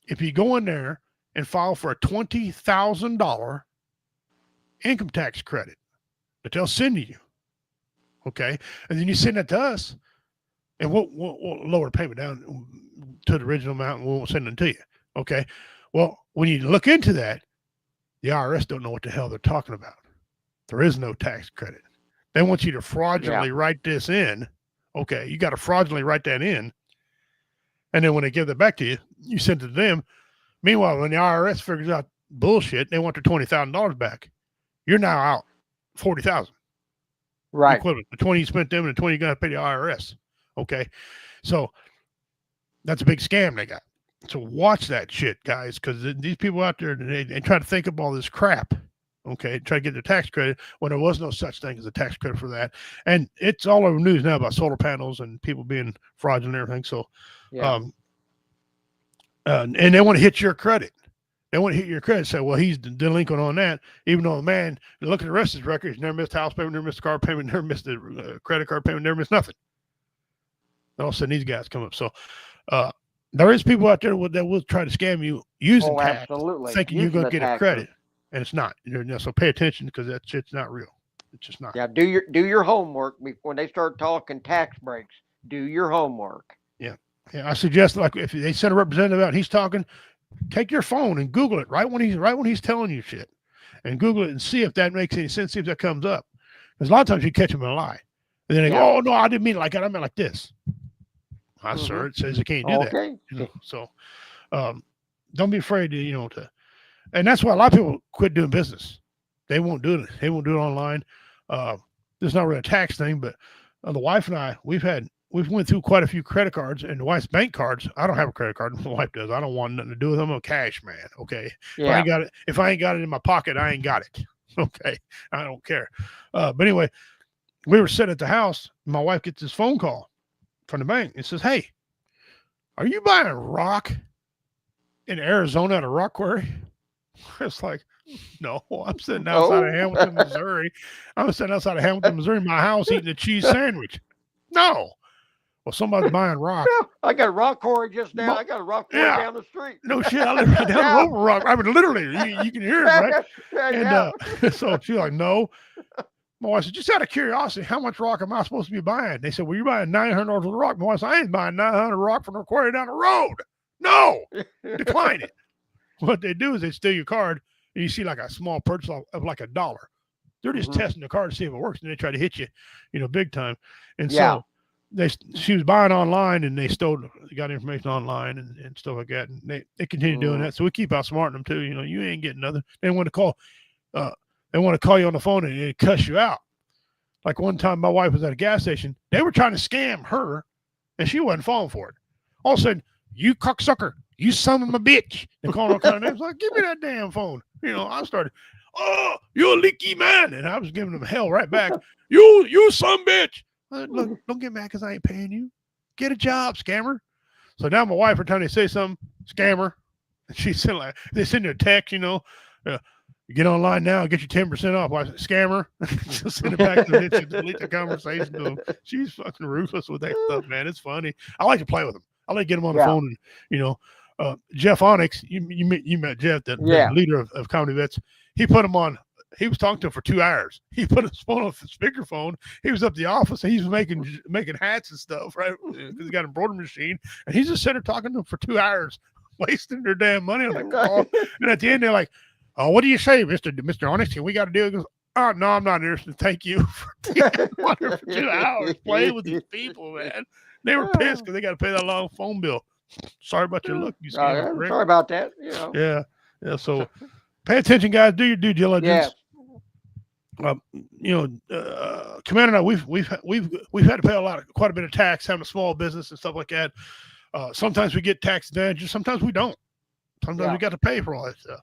if you go in there and file for a $20,000 income tax credit that they'll send to you. Okay. And then you send that to us and we'll lower the payment down to the original amount and we won't send it to you. Okay. Well, when you look into that, the IRS don't know what the hell they're talking about. There is no tax credit. They want you to fraudulently write this in. Okay. You got to fraudulently write that in. And then when they give that back to you, you send it to them. Meanwhile, when the IRS figures out bullshit, they want their $20,000 back. You're now out $40,000. Right. Equivalent. The 20 you spent them and the 20 you got to pay the IRS. Okay. So that's a big scam they got. So watch that shit, guys, because these people out there, they try to think up all this crap. Okay. Try to get their tax credit when there was no such thing as a tax credit for that. And it's all over the news now about solar panels and people being fraudulent and everything. So, and they want to hit your credit. They want to hit your credit and say, well, he's delinquent on that, even though the man, look at the rest of his record, he's never missed house payment, never missed car payment, never missed the credit card payment, never missed nothing. All of a sudden, these guys come up. So there is people out there that will try to scam you using tax, thinking you're going to get a credit, and it's not. So pay attention because that shit's not real. It's just not. Yeah, do your homework when they start talking tax breaks. Do your homework. Yeah. I suggest, like, if they send a representative out and he's talking, take your phone and Google it right when he's telling you shit, and Google it and see if that makes any sense. See if that comes up. Because a lot of times you catch them in a lie, and then they go, "Oh no, I didn't mean it like that. I meant like this." Sir, it says you can't do that. So, don't be afraid to, and that's why a lot of people quit doing business. They won't do it. They won't do it online. This is not really a tax thing, but the wife and I, we've went through quite a few credit cards, and the wife's bank cards. I don't have a credit card. My wife does. I don't want nothing to do with them. I'm a cash man. Okay. Yeah. If I ain't got it in my pocket, I ain't got it. Okay. I don't care. But anyway, we were sitting at the house. My wife gets this phone call from the bank. It says, "Hey, are you buying rock?" in Arizona at a rock quarry. It's like, no, I'm sitting outside of Hamilton, Missouri. I'm sitting outside of Hamilton, Missouri, in my house eating a cheese sandwich. No. Well, somebody's buying rock. I got a rock quarry just down. I got a rock quarry down the street. No shit. I live right down the road from rock. I mean, literally, you can hear it, right? And so she's like, no. My wife said, just out of curiosity, how much rock am I supposed to be buying? They said, well, you're buying $900 worth of rock. My wife said, I ain't buying $900 rock from the quarry down the road. No. Decline it. What they do is they steal your card, and you see like a small purchase of like $1. They're just testing the card to see if it works, and they try to hit you, big time. And so she was buying online, and they got information online and stuff like that, and they continue doing that. So we keep outsmarting them too. You ain't getting nothing. They want to call you on the phone and it cuss you out. Like one time, my wife was at a gas station. They were trying to scam her, and she wasn't falling for it. All of a sudden, you cocksucker, you son of a bitch. They called all kind of names. Like, give me that damn phone. I started, oh, you're a leaky man, and I was giving them hell right back. You son bitch. Look, don't get mad because I ain't paying you. Get a job, scammer. So now my wife, every time they say something, scammer, and she sent they send her a text, you get online now and get your 10% off. I said, scammer. Just send it back to them. She delete the conversation to them. She's fucking ruthless with that stuff, man. It's funny. I like to play with them. I like to get them on the phone and, Jeff Onyx, you met Jeff, that leader of Comedy Vets. He put him on. He was talking to him for 2 hours. He put his phone on the speakerphone. He was up at the office and he was making hats and stuff, right? Because he got an embroidery machine, and he's just sitting there talking to them for 2 hours, wasting their damn money on the call. And at the end, they're like, "Oh, what do you say, Mr. Onyx? We got to do it." He goes, "Oh, no, I'm not interested. Thank you for 2 hours playing with these people, man." They were pissed because they got to pay that long phone bill. Sorry about your look. Sorry about that. Yeah. So pay attention, guys. Do your due diligence. Commander and I, we've had to pay quite a bit of tax having a small business and stuff like that. Sometimes we get tax advantages. Sometimes we don't. Sometimes we got to pay for all that stuff.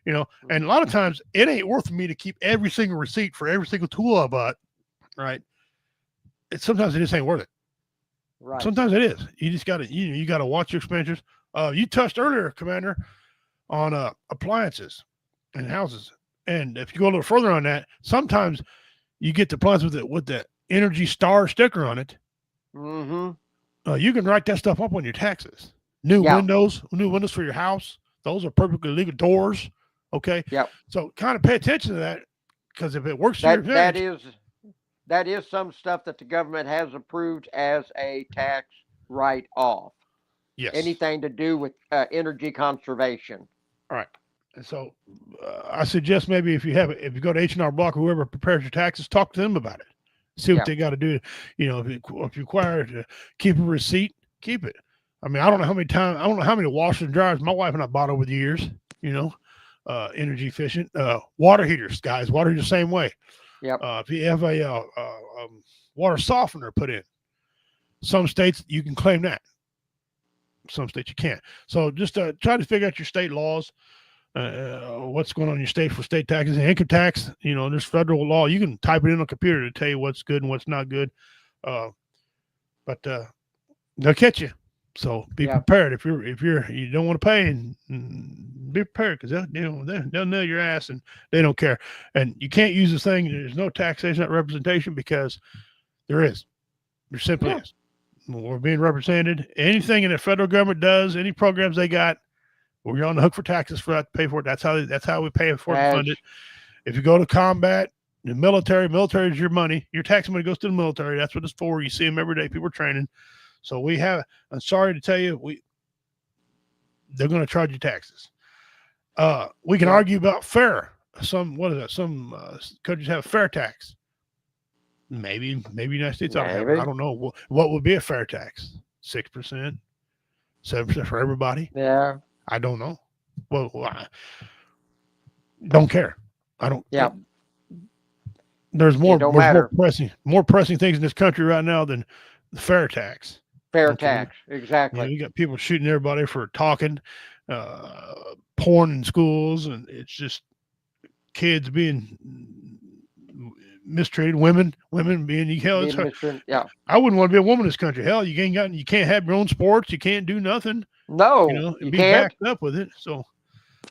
And a lot of times it ain't worth me to keep every single receipt for every single tool I bought. Right. Sometimes it just ain't worth it. Right. Sometimes it is. You just got to, you got to watch your expenditures. You touched earlier, Commander, on appliances and houses. And if you go a little further on that, sometimes you get the appliance with the Energy Star sticker on it. Mm-hmm. You can write that stuff up on your taxes. New windows for your house. Those are perfectly legal. Doors. Okay. Yeah. So kind of pay attention to that, because if it works, that is some stuff that the government has approved as a tax write-off. Yes. Anything to do with energy conservation. All right. And so I suggest maybe if you go to H&R Block or whoever prepares your taxes, talk to them about it. See what they got to do. If you're required to keep a receipt, keep it. I mean, I don't know how many washers and dryers my wife and I bought over the years, energy efficient. Water heaters, guys, water heaters, same way. Yep. If you have a water softener put in, some states you can claim that. Some states you can't. So just try to figure out your state laws, what's going on in your state for state taxes and income tax. There's federal law. You can type it in on a computer to tell you what's good and what's not good. But they'll catch you. So be prepared. If you don't want to pay, and be prepared, because they'll nail your ass and they don't care. And you can't use this thing. There's no taxation, not representation, because there simply is. We're being represented. Anything in the federal government does, any programs they got, we're on the hook for taxes for that to pay for it. That's how we pay for it and fund it. If you go to combat, the military is your money. Your tax money goes to the military. That's what it's for. You see them every day. People are training. So I'm sorry to tell you, they're going to charge you taxes. We can argue about fair. Some countries have fair tax. Maybe United States ought to have it. I don't know. What would be a fair tax? 6%, 7% for everybody? Yeah. I don't know. Well, I don't care. I don't. Yeah. There's more pressing things in this country right now than the fair tax. Fair tax, exactly. You got people shooting everybody for talking, porn in schools, and it's just kids being mistreated. Women being hell. Yeah. I wouldn't want to be a woman in this country. Hell, you can't have your own sports. You can't do nothing. No, you be can't. Backed up with it. So,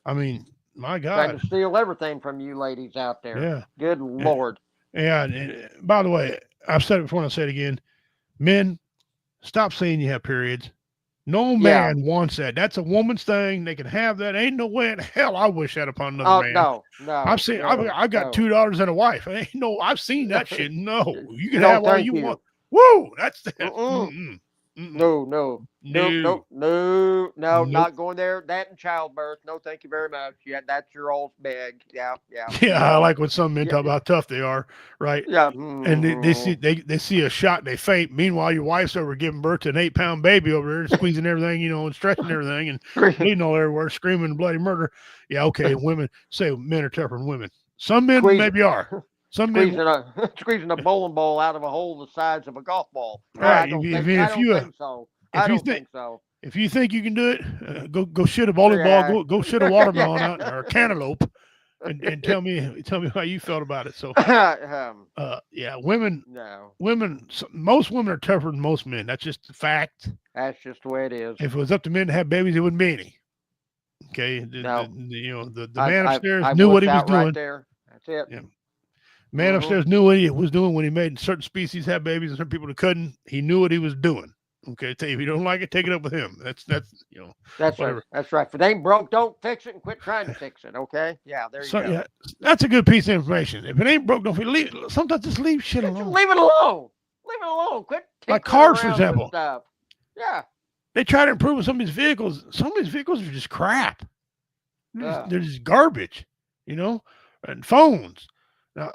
I mean, my God, trying to steal everything from you ladies out there. Yeah. Good Lord. Yeah. And by the way, I've said it before and I'll say it again. Men, stop saying you have periods. No man wants that. That's a woman's thing. They can have that. Ain't no way in hell I wish that upon another man. No. I've seen. I've got 2 daughters and a wife. Ain't no. I've seen that shit. No, you can have all you want. Woo! That's that. No, not going there. That and childbirth. No, thank you very much. Yeah, that's your old bag. Yeah. Yeah, I like when some men talk about how tough they are, right? Yeah. And they see a shot and they faint. Meanwhile, your wife's over giving birth to an 8-pound baby over there, squeezing everything, and stretching everything and bleeding all everywhere, screaming bloody murder. Yeah, okay. Women say men are tougher than women. Some men maybe are. Some squeezing a bowling ball out of a hole the size of a golf ball. Right. I don't think so. I don't think so. If you think you can do it, go shit a bowling ball. Go shit a watermelon out or a cantaloupe, and tell me how you felt about it. So, women. No. Most women are tougher than most men. That's just the fact. That's just the way it is. If it was up to men to have babies, it wouldn't be any. Okay. The man upstairs knew what he was doing. Right there. That's it. Yeah. Man upstairs knew what he was doing when he made certain species have babies and certain people that couldn't. He knew what he was doing. Okay, if you don't like it, take it up with him. That's That's whatever. right. That's right. If it ain't broke, don't fix it and quit trying to fix it. Okay. Yeah, there you go. Yeah, that's a good piece of information. If it ain't broke, don't leave. Sometimes just leave shit alone. Leave it alone. Leave it alone. Quit. Like cars, for example. Stuff. Yeah. They try to improve with some of these vehicles. Some of these vehicles are just crap. They're just garbage, and phones. Now,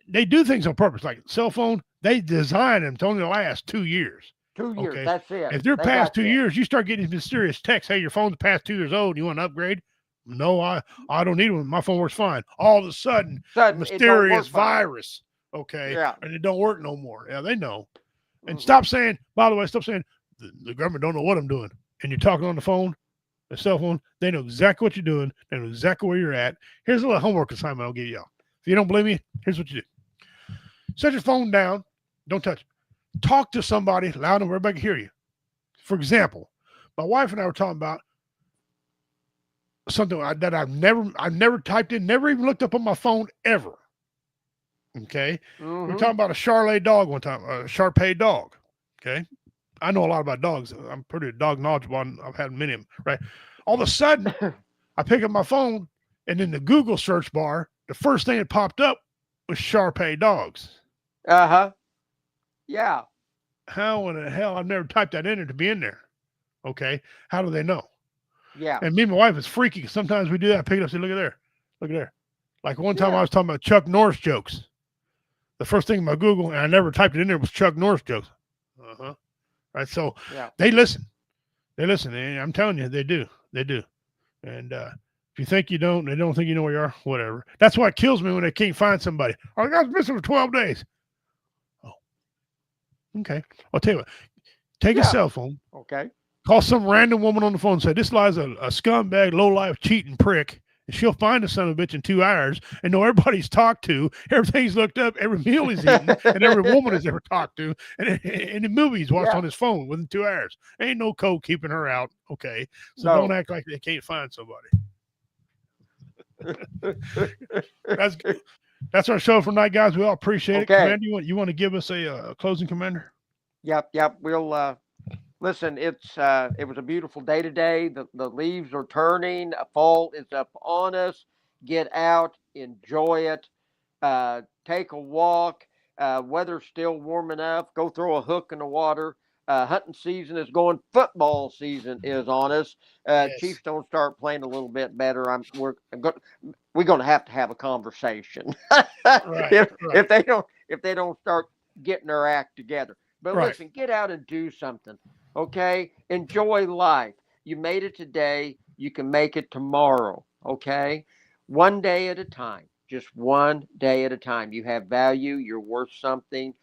they do things on purpose, like cell phone. They design them to only last 2 years. 2 years, okay? That's it. If they're past 2 years, you start getting mysterious texts. Hey, your phone's past 2 years old. You want an upgrade? No, I don't need one. My phone works fine. All of a sudden mysterious virus. Okay. Yeah. And it don't work no more. Yeah, they know. And stop saying, by the way, the government don't know what I'm doing. And you're talking on the phone, the cell phone. They know exactly what you're doing. They know exactly where you're at. Here's a little homework assignment I'll give y'all. If you don't believe me, here's what you do. Set your phone down. Don't touch it. Talk to somebody loud enough where everybody can hear you. For example, my wife and I were talking about something that I've never typed in, never even looked up on my phone ever. Okay. We're talking about a Charolais dog one time, a Shar-Pei dog. Okay. I know a lot about dogs. I'm pretty dog knowledgeable. I've had many of them, right? All of a sudden, I pick up my phone, and in the Google search bar, the first thing that popped up was Shar-Pei dogs. Yeah. How in the hell? I've never typed that in there to be in there. Okay. How do they know? Yeah. And me and my wife is freaky because sometimes we do that. I pick it up and say, look at there. Look at there. Like one time I was talking about Chuck Norris jokes. The first thing in my Google, and I never typed it in there, was Chuck Norris jokes. Right. So they listen. They listen. And I'm telling you, they do. They do. And if you think you don't, they don't think you know where you are, whatever. That's why it kills me when they can't find somebody. Oh, I got missing for 12 days. Oh, okay. I'll tell you what. Take a cell phone. Okay. Call some random woman on the phone and say, this lies a scumbag, low-life, cheating prick. And she'll find the son of a bitch in 2 hours and know everybody's talked to, everything's looked up, every meal he's eaten, and every woman he's ever talked to, and the movie he's watched on his phone within 2 hours. Ain't no code keeping her out. Okay. So don't act like they can't find somebody. That's good. That's our show for tonight, guys. We all appreciate it. Commander, you want to give us a closing, Commander? Yep. We'll listen. It was a beautiful day today. The leaves are turning. Fall is up on us. Get out, enjoy it. Take a walk. Weather's still warm enough. Go throw a hook in the water. Hunting season is going. Football season is on us. Chiefs don't start playing a little bit better. We're going to have a conversation if they don't start getting their act together. But listen, get out and do something. Okay, enjoy life. You made it today. You can make it tomorrow. Okay, one day at a time. Just one day at a time. You have value. You're worth something.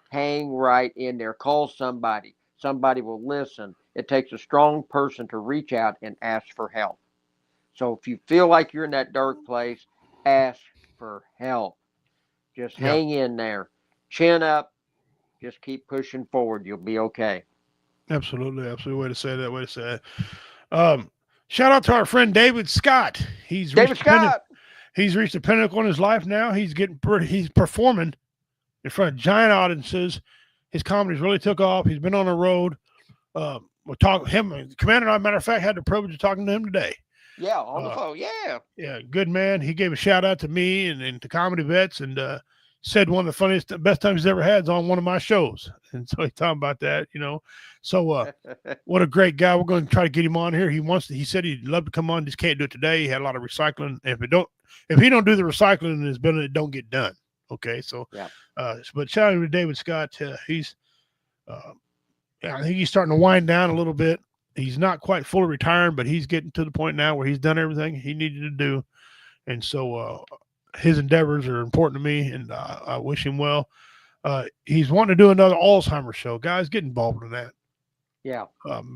Hang right in there. Call somebody. Somebody will listen. It takes a strong person to reach out and ask for help. So if you feel like you're in that dark place, ask for help. Just Yeah. hang in there. Chin up. Just keep pushing forward. You'll be okay. Absolutely. Way to say that. Shout out to our friend David Scott. He's reached the pinnacle in his life now. He's performing in front of giant audiences. His comedy's really took off. He's been on the road. Commander and I, matter of fact, had the privilege of talking to him today. Yeah, on the phone. Yeah. Yeah, good man. He gave a shout out to me and to Comedy Vets, and said one of the best times he's ever had is on one of my shows. And so he's talking about that, So what a great guy. We're going to try to get him on here. He said he'd love to come on, just can't do it today. He had a lot of recycling. And if he don't do the recycling in his building, it don't get done. Okay. So, yeah. But shout out to David Scott. I think he's starting to wind down a little bit. He's not quite fully retired, but he's getting to the point now where he's done everything he needed to do. And so his endeavors are important to me, and I wish him well. He's wanting to do another Alzheimer's show. Guys, get involved in that. Yeah.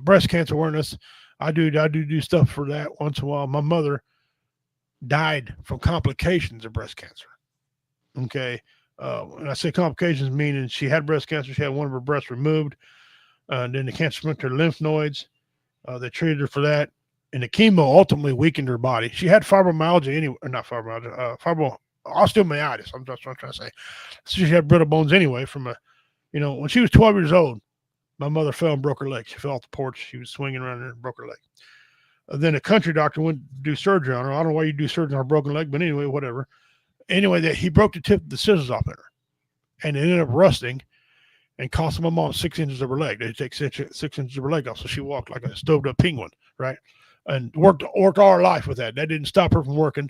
Breast cancer awareness. I do stuff for that once in a while. My mother died from complications of breast cancer. Okay. When I say complications, meaning she had breast cancer. She had one of her breasts removed. And then the cancer went to her lymph nodes. They treated her for that. And the chemo ultimately weakened her body. She had fibromyalgia anyway, not fibromyalgia, osteomyelitis. I'm just trying to say. So she had brittle bones anyway when she was 12 years old, my mother fell and broke her leg. She fell off the porch. She was swinging around and broke her leg. Then a country doctor went to do surgery on her. I don't know why you do surgery on a broken leg, but anyway, whatever. Anyway, he broke the tip of the scissors off in her. And it ended up rusting and cost my mom 6 inches of her leg. They take 6 inches of her leg off, so she walked like a stoved-up penguin, right? And worked all her life with that. That didn't stop her from working.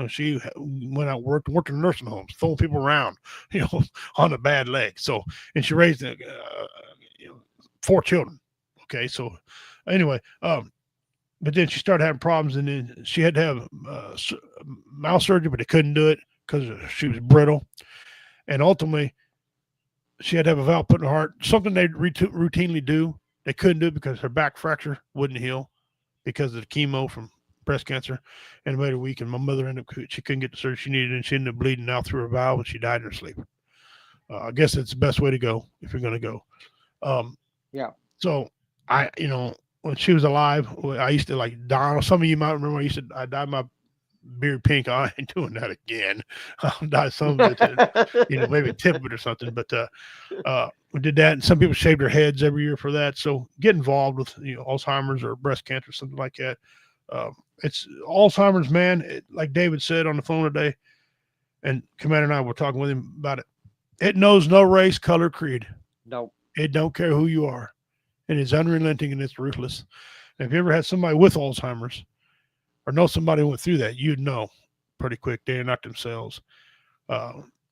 She went out and worked in nursing homes, throwing people around, on a bad leg. So, and she raised 4 children. Okay, so anyway, but then she started having problems, and then she had to have mouth surgery, but they couldn't do it because she was brittle. And ultimately, she had to have a valve put in her heart, something they routinely do. They couldn't do it because her back fracture wouldn't heal because of the chemo from breast cancer, and it made her weak. And my mother she couldn't get the surgery she needed, and she ended up bleeding out through her valve, and she died in her sleep. I guess it's the best way to go if you're going to go. Yeah. So when she was alive, I used to Donald. Some of you might remember I dyed my beard pink. I ain't doing that again. I'll dye some of it, maybe a tip of it or something. But we did that, and some people shaved their heads every year for that. So get involved with Alzheimer's or breast cancer, something like that. It's Alzheimer's, man. Like David said on the phone today, and Commander and I were talking with him about it. It knows no race, color, creed. Nope. It don't care who you are, and it's unrelenting and it's ruthless. And if you ever had somebody with Alzheimer's, or know somebody who went through that, you'd know pretty quick they're not themselves.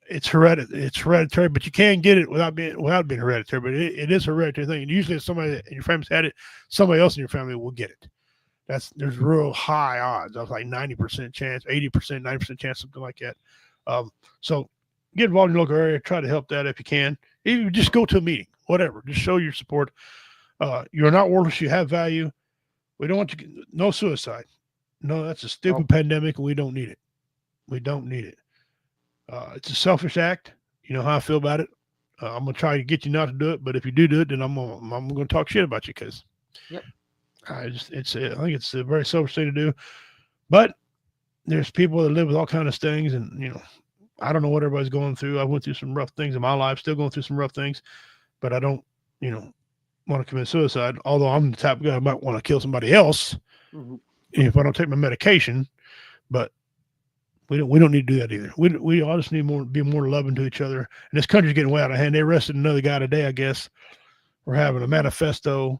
It's hereditary, but you can get it without being hereditary. But it is a hereditary thing. And usually, if somebody in your family's had it, somebody else in your family will get it. There's real high odds. I was like 90% chance, 80%, 90% chance, something like that. So get involved in your local area. Try to help that if you can. Even just go to a meeting, whatever. Just show your support. You're not worthless. You have value. We don't want no suicide. No, that's a stupid pandemic, and we don't need it. We don't need it. It's a selfish act. You know how I feel about it. I'm gonna try to get you not to do it, but if you do it, then I'm gonna talk shit about you because I think it's a very selfish thing to do. But there's people that live with all kinds of things, and I don't know what everybody's going through. I went through some rough things in my life, still going through some rough things, but I don't, want to commit suicide. Although I'm the type of guy who might want to kill somebody else. Mm-hmm. If I don't take my medication, but we don't need to do that either. We all just need be more loving to each other. And this country's getting way out of hand. They arrested another guy today, I guess. We're having a manifesto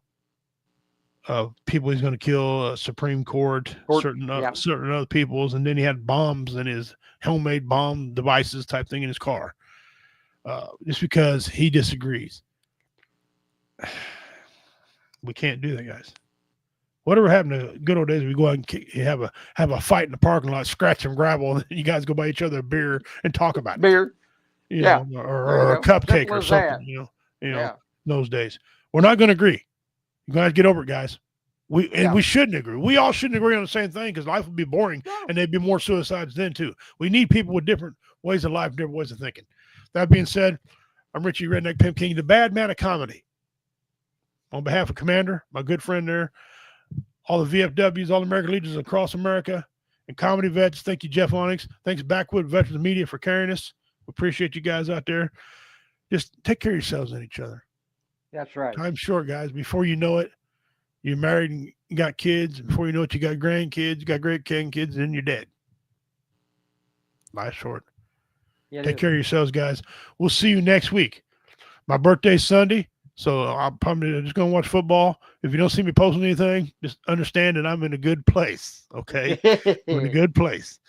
of people he's going to kill, Supreme Court, certain other peoples, and then he had bombs in his homemade bomb devices type thing in his car, just because he disagrees. We can't do that, guys. Whatever happened to good old days, we go out and have a fight in the parking lot, scratch some gravel, and then you guys go buy each other a beer and talk about beer, or a cupcake or something. Those days. We're not going to agree. You guys get over it, guys. We shouldn't agree. We all shouldn't agree on the same thing because life would be boring and there'd be more suicides then too. We need people with different ways of life, different ways of thinking. That being said, I'm Richie Redneck Pimp King, the bad man of comedy. On behalf of Commander, my good friend there, all the VFWs, all the American Legions across America, and comedy vets, thank you, Jeff Onyx. Thanks, Backwood Veterans Media, for carrying us. We appreciate you guys out there. Just take care of yourselves and each other. That's right. Time's short, guys. Before you know it, you're married and you got kids. Before you know it, you got grandkids, you got great-grandkids, and then you're dead. Life's short. Yeah, take care of yourselves, guys. We'll see you next week. My birthday's Sunday, so I'm probably just going to watch football. If you don't see me posting anything, just understand that I'm in a good place, okay? I'm in a good place.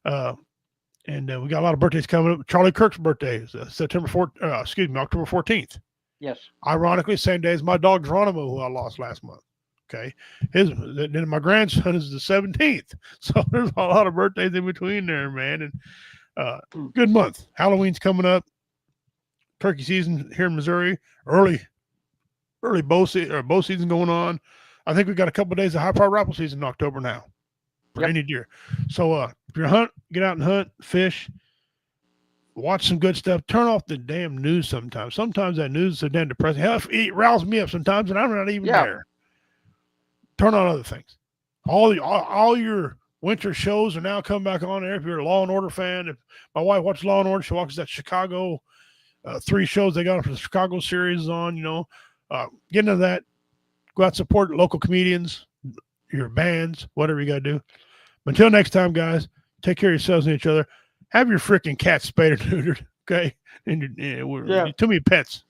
And we got a lot of birthdays coming up. Charlie Kirk's birthday is October 14th. Yes. Ironically, same day as my dog Geronimo, who I lost last month. Okay. Then my grandson is the 17th. So there's a lot of birthdays in between there, man. And good month. Halloween's coming up. Turkey season here in Missouri. Early bow season going on. I think we got a couple of days of high power rifle season in October now for any deer. So if you're hunt, get out and hunt, fish, watch some good stuff. Turn off the damn news sometimes. Sometimes that news is so damn depressing. Hell, it riles me up sometimes, and I'm not even there. Turn on other things. All your winter shows are now coming back on there. If you're a Law and Order fan, if my wife watches Law and Order, she watches that Chicago 3 shows they got for the Chicago series on. Get into that. Go out and support local comedians, your bands, whatever you got to do. But until next time, guys, take care of yourselves and each other. Have your freaking cat spayed or neutered, okay? And too many pets.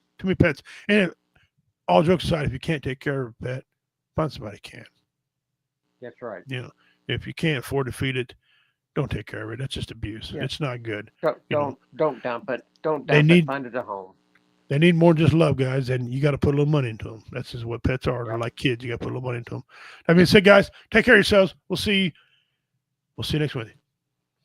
And all jokes aside, if you can't take care of a pet, find somebody who can. That's right. If you can't afford to feed it, don't take care of it. That's just abuse. Yeah. It's not good. Don't dump it. Don't dump it. Find it a home. They need more than just love, guys, and you got to put a little money into them. That's just what pets are. They're like kids. You got to put a little money into them. That being said, guys, take care of yourselves. We'll see you next Wednesday.